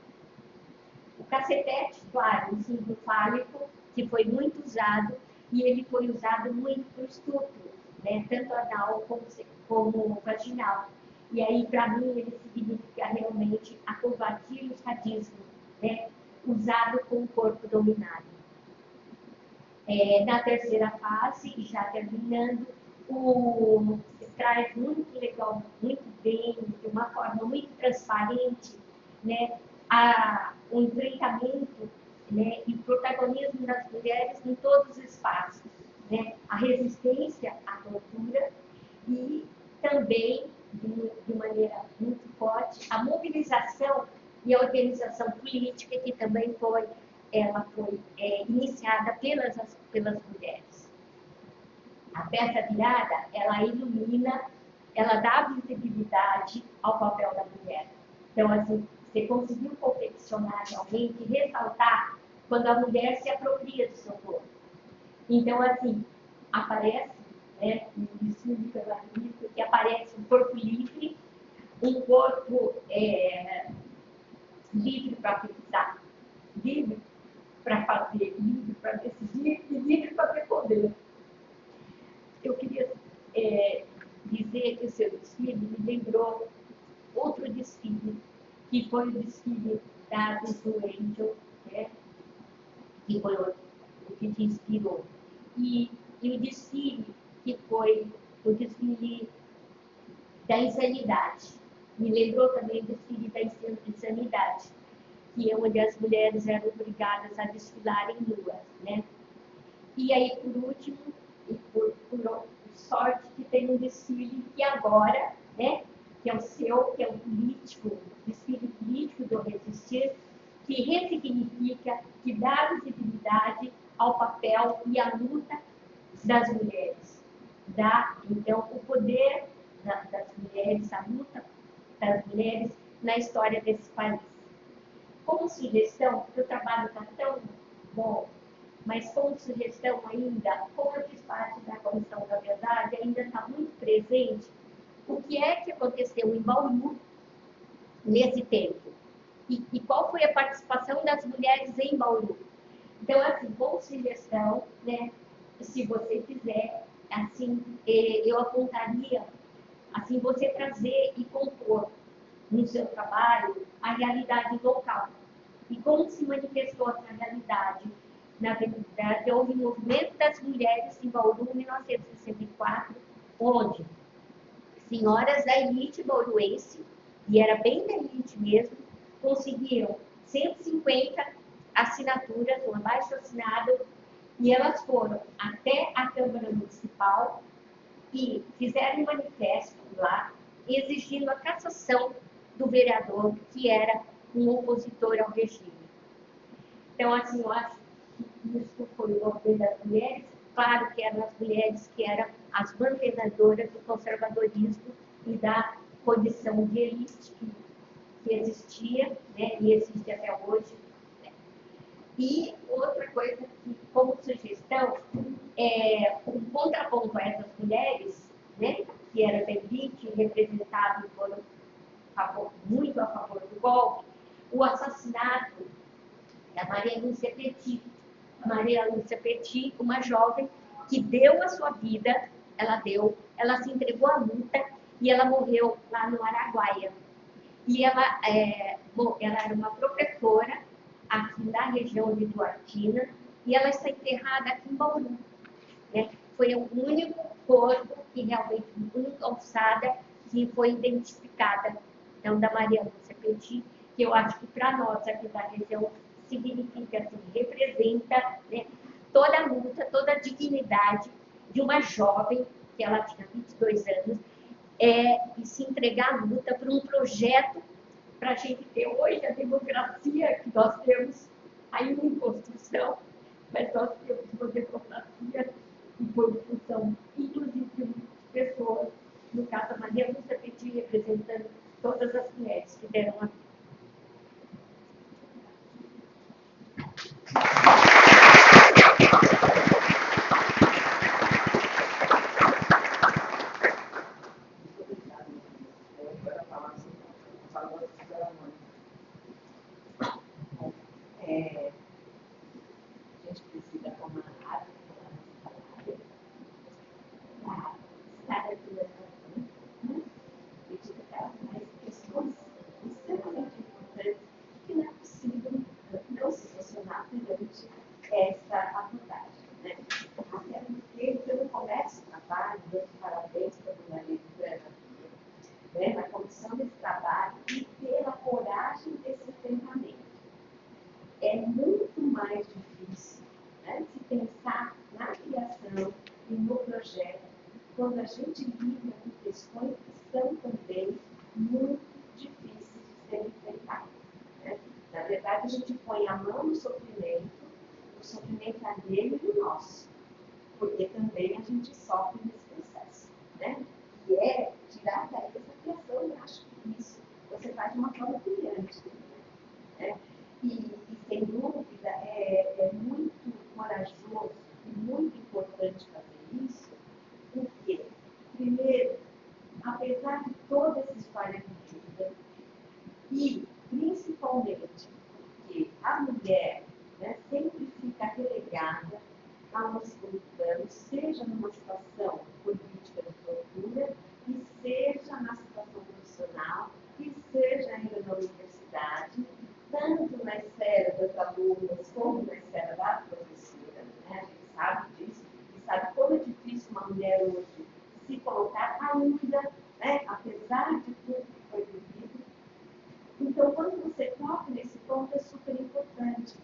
O cacetete, claro, um símbolo fálico, que foi muito usado, e ele foi usado muito para o estupro, né? Tanto anal como vaginal. E aí, para mim, ele significa realmente a covardia e o sadismo, né? Usado com o corpo dominado. Na terceira fase, já terminando, traz muito legal, muito bem, de uma forma muito transparente, né, o enfrentamento, né, e o protagonismo das mulheres em todos os espaços, né, a resistência à tortura e também, de maneira muito forte, a mobilização e a organização política, que também foi iniciada pelas mulheres. A peça virada, ela ilumina, ela dá visibilidade ao papel da mulher. Então, assim, você conseguiu confeccionar realmente, ressaltar quando a mulher se apropria do seu corpo. Então, assim, aparece, né, que aparece um corpo livre, um corpo livre para pensar, livre para fazer, livre para decidir e livre para ter poder. Eu queria dizer que o seu desfile me lembrou outro desfile, que foi o desfile da Blue Angel, né? Que foi o que te inspirou. E o desfile que foi o desfile da insanidade. Me lembrou também o desfile da insanidade, que é onde as mulheres eram obrigadas a desfilarem nuas, né? E aí, por último, e por sorte, que tem um desfile que agora, né, que é o político, desfile político do resistir, que ressignifica, que dá visibilidade ao papel e à luta das mulheres. Dá, então, o poder das mulheres, a luta das mulheres na história desse país. Como sugestão, porque o trabalho está tão bom, mas como sugestão ainda, como eu fiz parte da Comissão da Verdade, ainda está muito presente o que é que aconteceu em Bauru nesse tempo. E qual foi a participação das mulheres em Bauru. Então, assim, como sugestão, né, se você quiser, assim, eu apontaria, assim, você trazer e compor no seu trabalho a realidade local. E como se manifestou essa realidade na verdade, houve o movimento das mulheres em Bauru, em 1964, onde senhoras da elite bauruense, e era bem da elite mesmo, conseguiram 150 assinaturas, um abaixo-assinado, e elas foram até a Câmara Municipal e fizeram um manifesto lá, exigindo a cassação do vereador, que era um opositor ao regime. Então, assim, eu acho que isso foi o governo das mulheres. Claro que eram as mulheres que eram as mantenedoras do conservadorismo e da condição de elite que existia, né, e existe até hoje. Né. E outra coisa que, como sugestão, um contraponto a essas mulheres, né, que era da elite, representadas por muito a favor do golpe, o assassinato da Maria Lúcia Petit. A Maria Lúcia Petit, uma jovem que deu a sua vida, ela se entregou à luta e ela morreu lá no Araguaia. E ela era uma professora aqui na região de Duartina e ela está enterrada aqui em Bauru. Né? Foi o único corpo que realmente, a única alçada que foi identificada, então, da Maria Lúcia Petit, que eu acho que para nós aqui da região significa, assim, representa, né, toda a luta, toda a dignidade de uma jovem, que ela tinha 22 anos, e se entregar à luta por um projeto para a gente ter hoje a democracia que nós temos ainda em construção, mas nós temos uma democracia que foi em função, inclusive, de muitas pessoas, no caso a Maria Lúcia Petit, representando todas as mulheres que deram a vida. A gente precisa tomar água e tive aquelas mais questões extremamente importantes que não é possível não se emocionar durante essa faculdade. Né? Até porque eu não começo o trabalho, dando parabéns para a Dona Leandra, né, na condição desse trabalho e pela coragem desse enfrentamento. É muito mais difícil, né, se pensar na criação e no projeto quando a gente lida com questões que são também muito difíceis de serem enfrentadas. Né? Na verdade, a gente põe a mão no sofrimento alheio e o nosso, porque também a gente sofre nesse processo. Né? E é tirar daí essa criação, eu acho que isso você faz de uma forma brilhante. Né? E sem dúvida, é muito corajoso e muito importante fazer isso, porque, primeiro, apesar de toda essa história de vida, e principalmente porque a mulher, né, sempre fica relegada a um segundo plano, seja numa situação política de tortura, e seja na situação profissional, e seja ainda na universidade, tanto na esfera das alunas como na esfera da professora. Né? A gente sabe disso e sabe como é difícil uma mulher hoje se colocar ainda, né, apesar de tudo que foi vivido. Então, quando você toca nesse ponto, é super importante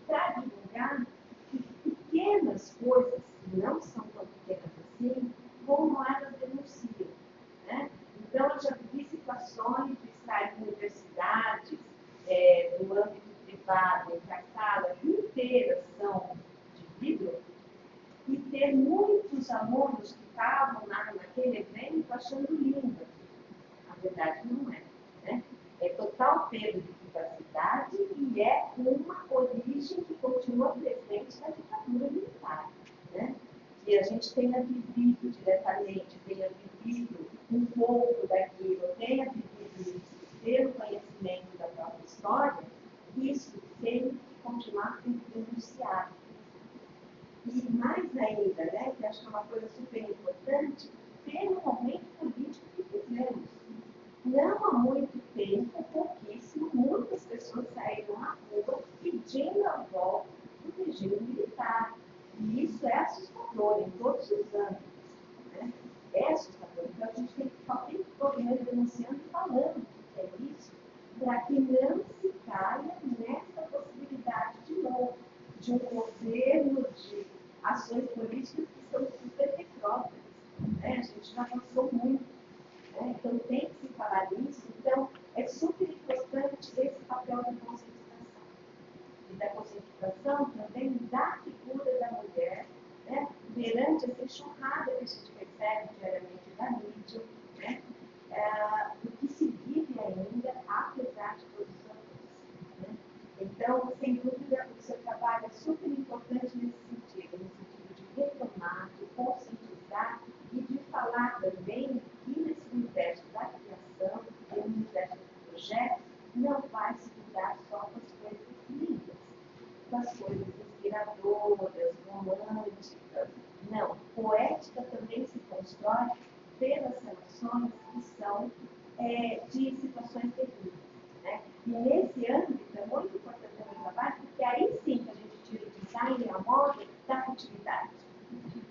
para divulgar que pequenas coisas, que não são tão pequenas assim, como elas denunciam. Né? Então, eu já vi situações de estar em universidades, no âmbito privado, em que as salas inteiras são de vidro, e ter muitos alunos que estavam lá naquele evento achando lindo. Na verdade, não é. Né? É total perda de privacidade e é uma origem que continua presente na ditadura militar. Né? Que a gente tenha vivido diretamente, tenha vivido um pouco daquilo, tenha vivido isso pelo conhecimento da própria história, isso tem que continuar sendo denunciado. E mais ainda, né, que acho que é uma coisa super importante, pelo momento político que vivemos. Não há muito tempo, pouquíssimo, muitas pessoas saíram à rua pedindo a volta do regime militar. E isso é assustador em todos os âmbitos. Né? É assustador. Então, a gente tem que ficar o tempo todo denunciando e falando o que é isso, para que não se caia nessa possibilidade de novo, de um governo, de ações políticas que são super retrógradas. Né? A gente já avançou muito. Né? Então, tem que se falar nisso. Então, é super importante esse papel da conscientização. E da conscientização também da figura da mulher, né? Perante essa enxurrada que a gente recebe diariamente da mídia, né? Do que se vive ainda, apesar de todos os avanços. Né? Então, sem dúvida, o seu trabalho é super importante nesse sentido, no sentido de retomar, de conscientizar e de falar também que nesse universo da criação, no universo do projeto, não vai se lidar só com as coisas lindas, com as coisas inspiradoras, românticas. Não, poética também se constrói pelas relações que são de situações terríveis. Né? E nesse âmbito é muito importante o meu trabalho, porque aí sim que a gente tira o design e a moda da futilidade.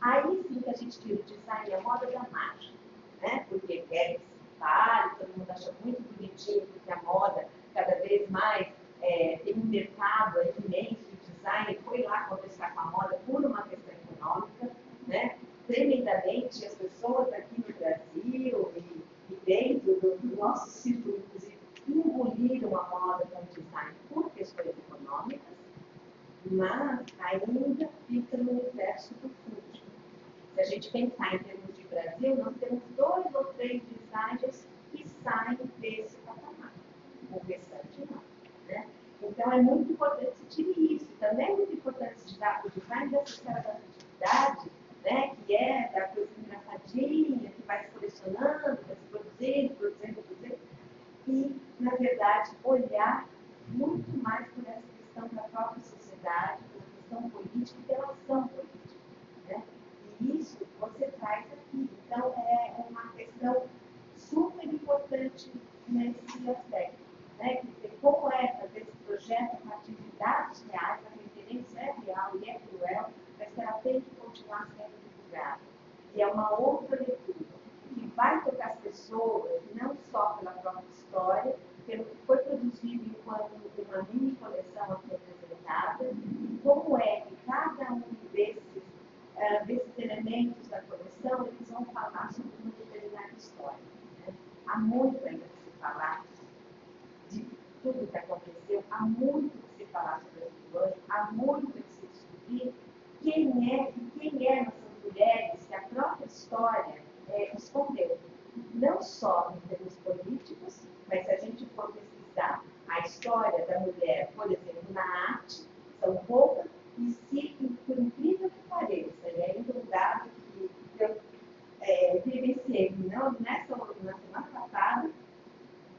Aí sim que a gente tira o design e a moda da margem. Né? Porque quer que se fale, todo mundo acha muito bonitinho, porque a moda cada vez mais tem um mercado imenso de design, foi lá conversar com a moda por uma questão econômica, né? Tremendamente as pessoas aqui no Brasil e dentro do nosso círculo, inclusive, engoliram a moda com o design por questões econômicas, mas ainda fica no universo do fútil. Se a gente pensar em termos de Brasil, nós temos 2 ou 3 designers que saem desse patamar, o restante não. Né? Então, é muito importante se tire isso. Também é muito importante se tirar o design dessa esfera da atividade, né? Que é da coisa engraçadinha, que vai se colecionando, vai se produzindo. E, na verdade, olhar muito mais por essa questão da própria sociedade, pela questão política e pela ação política. Né? E isso você traz aqui. Então, é uma questão super importante nesse aspecto. Né? Quer dizer, como é fazer esse projeto a partir de dados reais, a referência é real e é cruel, mas que ela tem que continuar sendo divulgada. E é uma outra leitura, que vai tocar as pessoas, não só pela própria história, pelo que foi produzido enquanto uma mini coleção aqui apresentada, e como é que cada um desses elementos da coleção, eles vão falar sobre uma determinada história. Né? Há muito ainda que se falar de tudo que aconteceu, há muito que se falar sobre as mulheres, há muito que se descobrir quem eram essas mulheres que a própria história escondeu. Não só em termos políticos, mas se a gente for pesquisar a história da mulher, por exemplo, na arte, são poucas, e se, por incrível que pareça, e ainda um dado que eu vivenciei na semana passada,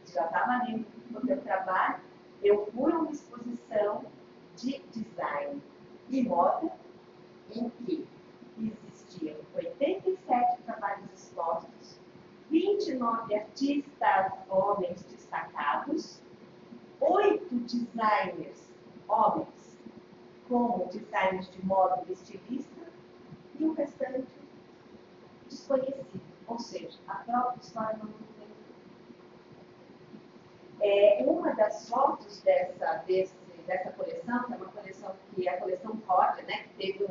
já estava lendo no meu trabalho, eu fui a uma exposição de design e moda em que existiam 87 trabalhos expostos, 29 artistas homens destacados, 8 designers homens, como designers de moda e estilista, e o restante desconhecido. Ou seja, a própria história não tem. Uma das fotos dessa coleção, que é uma coleção que é a coleção Roger, né, que teve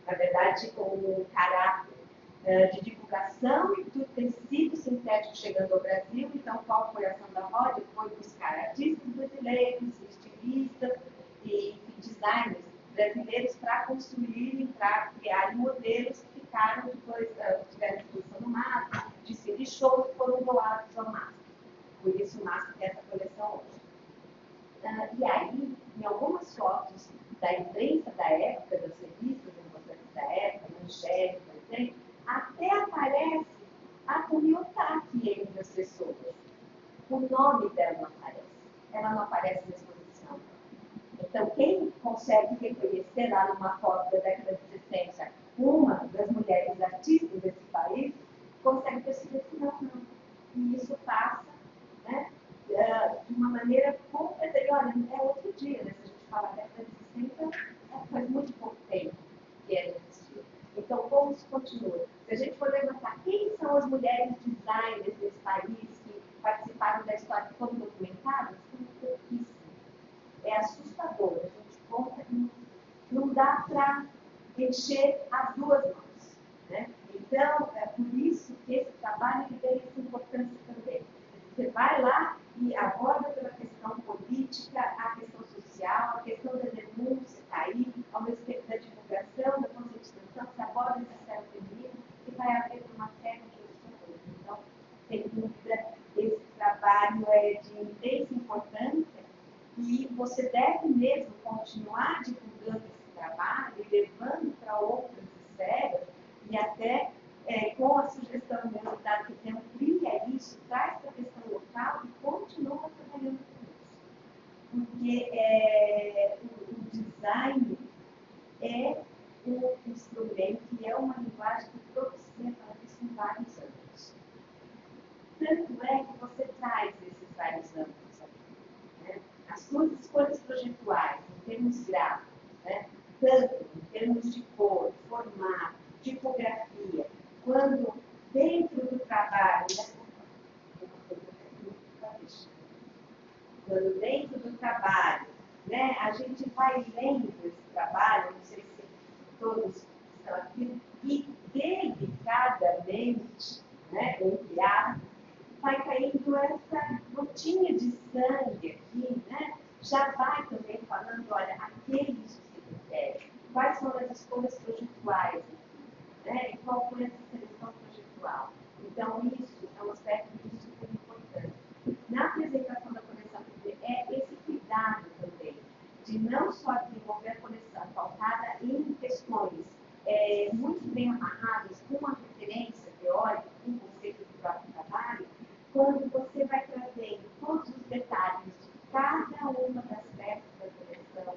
na verdade, um caráter de divulgação do tecido sintético chegando ao Brasil. Então, qual foi a ação da Roger? Foi buscar artistas brasileiros, estilistas e designers brasileiros para construírem, para criarem modelos que ficaram depois, tiveram exposição no MASP, desfile de show e foram doados ao MASP. Por isso o MASP tem essa coleção hoje. E aí, em algumas fotos da imprensa da época, das revistas importantes da época, Manchete, por exemplo, até aparece a Tomiotaki entre as pessoas. O nome dela não aparece. Ela não aparece na exposição. Então, quem consegue reconhecer lá numa foto da década de 60 uma das mulheres artistas desse país, consegue perceber que não. E isso passa, né, de uma maneira completa. Olha, é outro dia, né, se a gente falar década de 60 faz muito pouco tempo que ela existiu. Então, como isso continua? Se a gente for levantar quem são as mulheres designers desse país que participaram da história que foram documentadas, são pouquíssimas. É assustador. A gente conta que não dá para encher as duas mãos. Né? Então, é por isso que esse trabalho tem essa importância também. Você vai lá e aborda pela questão política, a questão social, a questão da denúncia, está aí, ao mesmo tempo da divulgação, da conscientização, se aborda esse céu feminino e vai haver uma série de outras coisas. Então, sem dúvida, esse trabalho é de imensa importância e você deve mesmo continuar divulgando esse trabalho e levando para outras esferas e até com a sugestão mesmo da que você amplia isso, traz para a questão local e continua trabalhando com isso. Porque o design é um instrumento e é uma linguagem que propicia para isso em vários âmbitos. Tanto é que você traz esses vários âmbitos aqui. Né? As suas escolhas projetuais, em termos gráficos, né? Tanto em termos de cor, formato, tipografia, quando dentro do trabalho, quando dentro do trabalho, né, a gente vai lendo esse trabalho, não sei se todos estão aqui, e delicadamente, né, entre aspas, vai caindo essa gotinha de sangue aqui, né, já vai também falando, olha, aquele isso se refere, quais são as escolhas projetuais aqui, né, e qual foi essa seleção projetual. Então, isso é um aspecto muito super importante. Na apresentação da coleção, é esse cuidado também, de não só desenvolver a coleção pautada em questões muito bem amarradas com uma referência teórica, com o conceito do próprio trabalho, quando você vai trazendo todos os detalhes de cada uma das peças da coleção,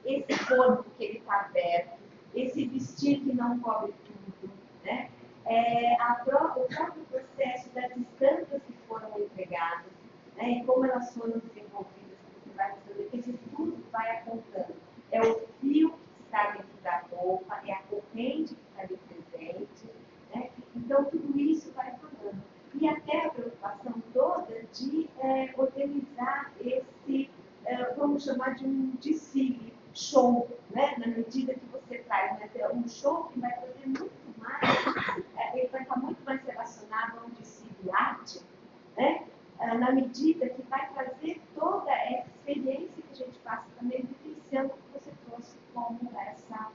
esse corpo que ele está aberto, esse vestir que não cobre tudo, né? O próprio processo das estampas que foram entregadas, né? E como elas foram desenvolvidas, você vai fazer, esse tudo vai apontando. É o fio que está dentro da roupa, é a corrente que está ali presente, né? Então, tudo isso vai falando. E até a preocupação toda de organizar esse, vamos chamar de um desfile, show, né? Na medida que você traz, vai ter um show que vai fazer muito mais, ele vai estar muito mais relacionado a um desfile arte, né? Na medida que vai trazer toda essa experiência que a gente passa também, vivenciando o que você trouxe como essa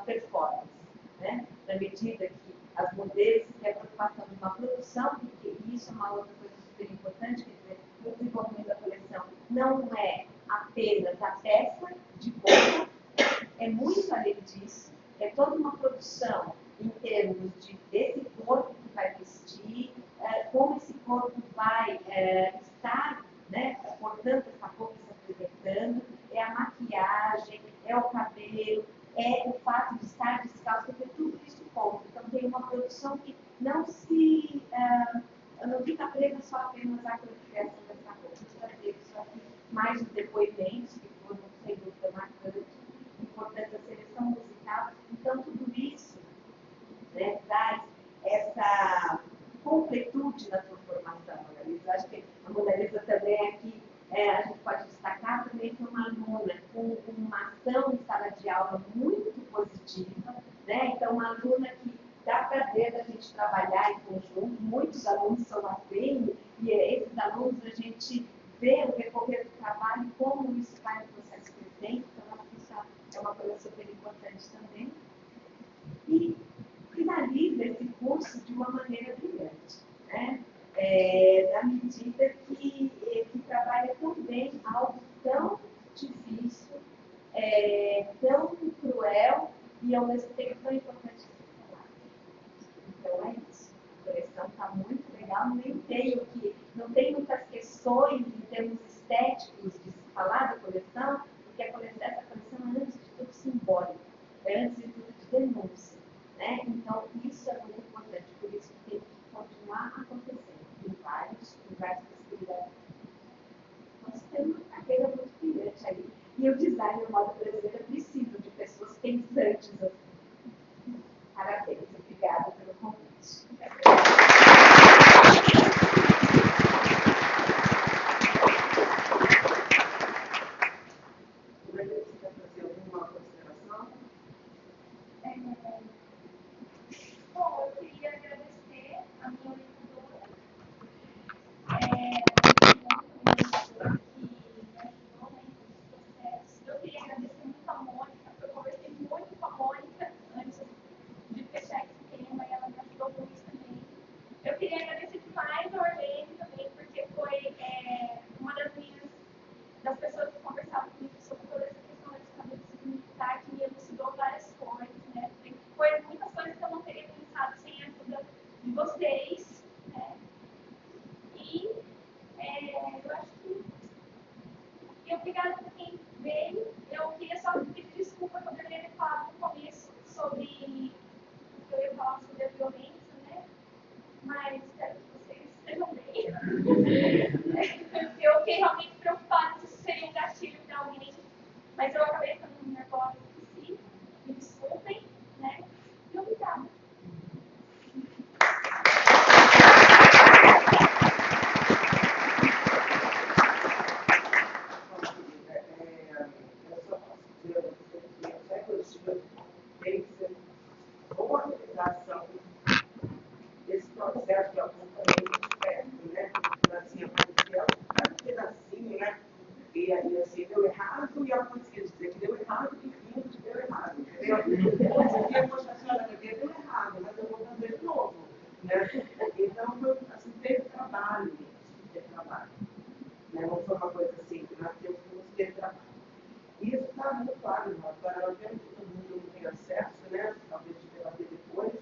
performance, né? Na medida que as modelos que a preocupação de uma produção, porque isso é uma outra coisa super importante, quer dizer, o desenvolvimento da coleção não é apenas a peça de roupa, é muito além disso, é toda uma produção em termos desse corpo que vai vestir, como esse corpo vai estar, né, portanto, essa roupa se apresentando, é a maquiagem, é o cabelo, é o fato de estar descalço, porque tudo isso conta. Então, tem uma produção que não fica presa só apenas à criação dessa roupa. A gente vai ver isso aqui, mais os depoimentos, que foram, sem dúvida, marcantes, importante a seleção musical. Então, tudo isso, né, traz essa completude na sua formação, Mona Lisa. Acho que a Mona Lisa também aqui, a gente pode destacar também que é uma aluna com uma ação em sala de aula muito positiva, né? Então, uma aluna que dá prazer da gente trabalhar em conjunto, muitos alunos são assim, e esses alunos a gente vê o decorrer do trabalho, como isso vai no processo presente, então acho que isso é uma coisa super importante também. E finaliza esse curso de uma maneira brilhante, né? Na medida que trabalha tão bem algo tão difícil, tão cruel e ao mesmo tempo tão importante de ser falado. Então é isso. A coleção está muito legal, não tem muitas questões em termos estéticos de se falar da coleção, porque essa coleção é antes de tudo simbólica, é antes de tudo de denúncia. Né? Então, isso é muito importante, por isso que tem que continuar acontecendo em várias possibilidades. Nós temos uma carreira muito brilhante ali. E o design, o modo importantes assim. Parabéns, obrigada pelo convite. Você quer fazer alguma consideração? Bom, eu queria agradecer a minha orientadora, eu queria agradecer muito a Mônica, porque eu conversei muito com a Mônica antes de fechar esse tema, e ela me ajudou muito também. Eu queria agradecer demais a Orlene também, porque foi uma das pessoas que conversavam comigo sobre toda essa questão da ditadura civil-militar, que me elucidou várias coisas, né? Foi muitas coisas que eu não teria pensado sem a ajuda de vocês, né? E eu acho que... E obrigada por quem veio. Eu queria só pedir desculpa quando eu ia falar no começo sobre o que eu ia falar sobre a violência, né? Mas espero que vocês estejam bem. Eu fiquei realmente preocupada se isso seria um gatilho para alguém, mas eu acabei ficando nervosa e esqueci. Me desculpem, né? E obrigada. Eu só posso dizer a você que a tecnologia tem que ser uma organização desse processo de acompanhamento de perto, né? Assim, aconteceu cada pedacinho, né? E aí, assim, deu errado e ela conseguia dizer que deu errado e finge que deu errado, entendeu? Hoje em dia, poxa, a senhora deu errado, mas eu vou fazer de novo, né? Então, assim, teve trabalho nisso, teve trabalho. Né? Não foi uma coisa assim, que nós temos que ter trabalho. E isso está muito claro, irmão. Agora, nós vemos que todo mundo não tem acesso, né? Talvez de debater depois,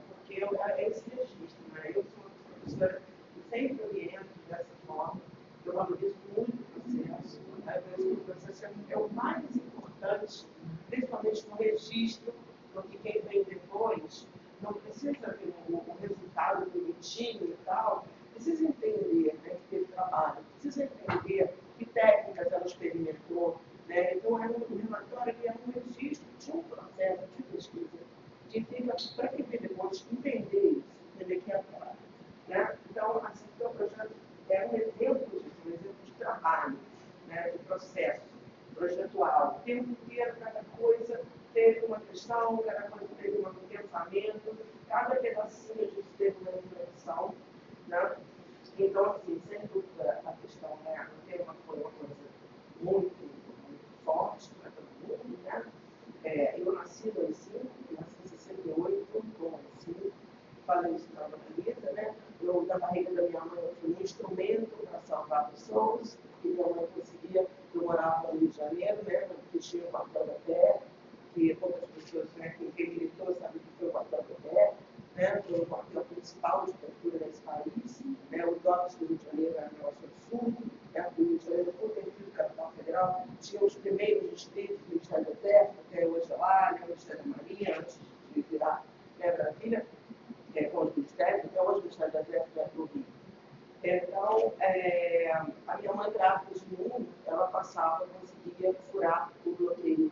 porque é esse registro, né? Eu sou uma professora que sempre oriento dessa forma, eu valorizo muito o processo, né? Eu acho que o processo é o mais importante, principalmente no registro, porque quem vem depois não precisa ver o resultado bonitinho e tal, precisa entender, né, que teve trabalho, precisa entender que técnicas ela experimentou, né? Então, é um relatório que é um registro de um processo de pesquisa, que fica para quem vem depois entender isso, entender que é claro, né? Então, assim, o seu projeto é um exemplo disso, um exemplo de trabalho, né, de processo projetual. O tempo inteiro, cada coisa teve uma questão, cada coisa teve um pensamento, cada pedacinho disso teve uma reflexão, né? Então, assim, sem dúvida, a questão, né, o tema foi uma coisa muito, muito forte para todo mundo, né? Eu nasci no ensino, nasci em 68, no ensino, falei isso na Margarida, né? Eu, da barriga da minha mãe, eu fui um instrumento para salvar pessoas, porque minha mãe conseguia, eu morava no Rio de Janeiro, né? Que tinha o quartel da terra, que poucas pessoas, né, quem militou sabe que foi o quartel da terra, né? Foi o quartel principal de tortura nesse país, né? O DOPS do Rio de Janeiro era o nosso sul, né? O Rio de Janeiro, por ter sido capital federal, tinha os primeiros distritos do Ministério do Exército, até hoje lá, o Ministério da Marinha, antes de virar, né, Brasília, com os ministérios, até hoje o Ministério do Exército é do Rio. Então, a minha mãe grávida de mim, ela passava, conseguia furar o bloqueio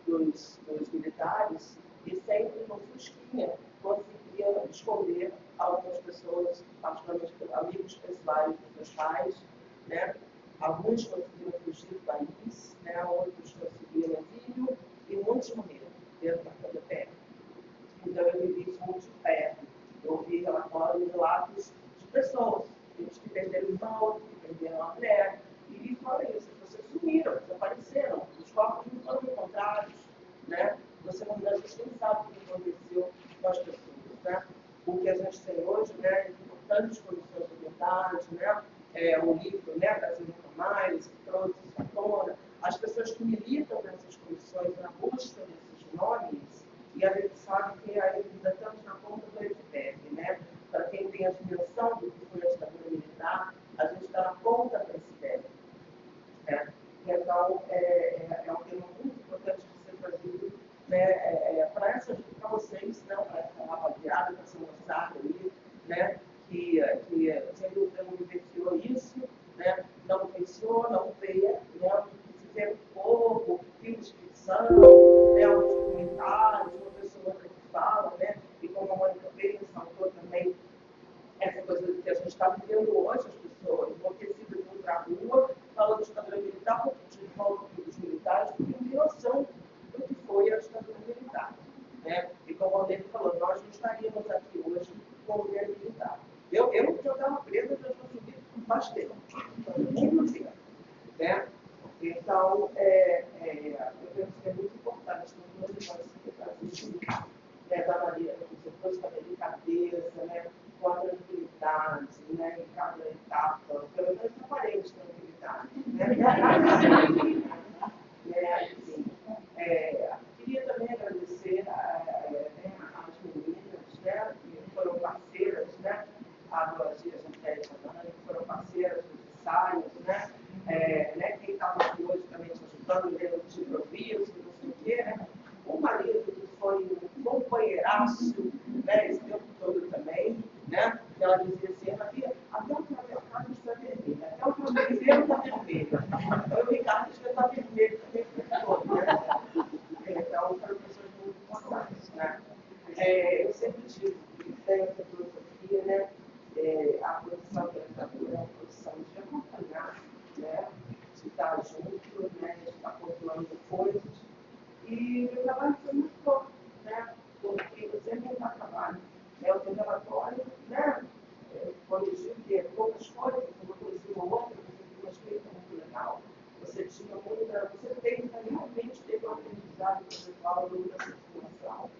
dos militares e sempre com fusquinha conseguia esconder algumas pessoas, particularmente amigos pessoais dos meus pais, né? Alguns conseguiram fugir do país, né? Outros conseguiram exílio e muitos morreram dentro da terra. Então, eu vivi isso muito de perto. Eu ouvi relatos de pessoas que perderam o irmão, que perderam a mulher, e fora isso, as pessoas sumiram, desapareceram, os corpos não foram encontrados, né? Você não, a gente nem sabe o que aconteceu com as pessoas, né? O que a gente tem hoje, né, importantes comissões de verdade, né? O livro, né, Brasil Nunca Mais, que trouxe isso à tona, as pessoas que militam nessas comissões na busca desses nomes, e a gente sabe que ainda estamos na ponta do iceberg, né? Para quem tem a dimensão do que foi a ditadura militar, a gente está na ponta do iceberg. Né? Então, é um tema muito importante de ser trazido, né, para vocês, né, para essa rapaziada, para essa moçada aí, né, que sem dúvida não vivenciou isso, né, não pensou, não vê, né, se vê pouco, filmes de ficção, né, vendo hoje as pessoas enlouquecidas indo para a rua, falando de ditadura militar, de volta dos militares, porque não tem noção do que foi a ditadura militar. Né? E como o Rodrigo falou, nós não estaríamos aqui hoje com o governo militar. Eu já estava presa, já estou subindo com faz tempo, muito tempo. Né? Então, eu penso que é muito importante que nós devemos isso, né, da maneira como você pôs, com a delicadeza, né, com a tranquilidade, né, em cada etapa, pelo menos aparente tranquilidade. Né? Assim, queria também agradecer às meninas, né, que foram parceiras, né, a Gloria, a Angélica, que foram parceiras dos ensaios, né, quem estava aqui hoje também te ajudando, lendo de improviso, não sei o quê, né? O marido que foi um companheiraço, né, esse tempo todo também, né? Ela dizia assim, Maria, até o trabalho está vermelho, até o trabalho está vermelho. Então, o Ricardo está vermelho também o tempo todo, né? Então, foram pessoas muito importantes, né? Eu sempre tive essa filosofia, né? A produção orientadora é uma produção de acompanhar, né? De estar junto, né? De estar pontuando coisas. E o trabalho foi muito bom, né? Porque eu sempre não trabalho. O teu relatório, né? Corrigiu que poucas coisas, uma coisinha ou outra, você tinha feito muito legal. Você tinha muita. Você teve realmente teve um aprendizado pessoal ao longo da sua formação,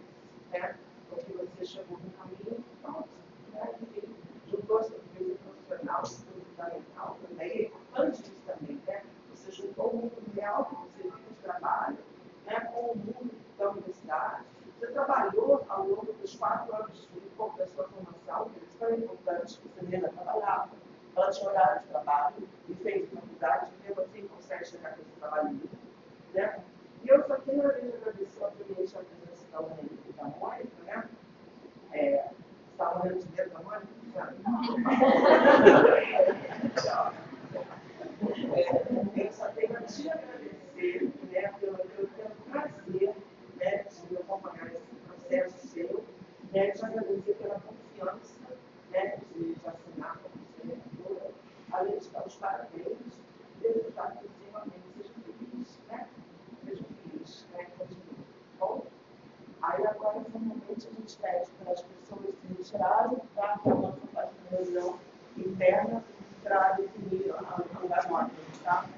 né? Porque você chegou no caminho, pronto, né? E juntou essa coisa profissional, fundamental também. É importante isso também, né? Você juntou o mundo real que você vive de trabalho, né, com o mundo da universidade. Você trabalhou ao longo dos 4 anos da sua formação, que é tão importante, que você ainda trabalhava, ela tinha horário de trabalho, e fez faculdade, e mesmo assim consegue chegar com esse trabalho livre. Né? E eu só quero agradecer, obviamente, a presença da Ana e da Mônica, né? Está morrendo de medo da Mônica? Eu só tenho a te agradecer, né, pelo prazer, né, de acompanhar esse processo seu, né, te agradecer pela confiança, né, de assinar como vereadora, além de dar os parabéns, desejar que você realmente seja feliz, né, continue. Bom, aí agora, formalmente, a gente pede para as pessoas se retirarem, tá, para a nossa faz uma reunião interna para definir a nota, tá?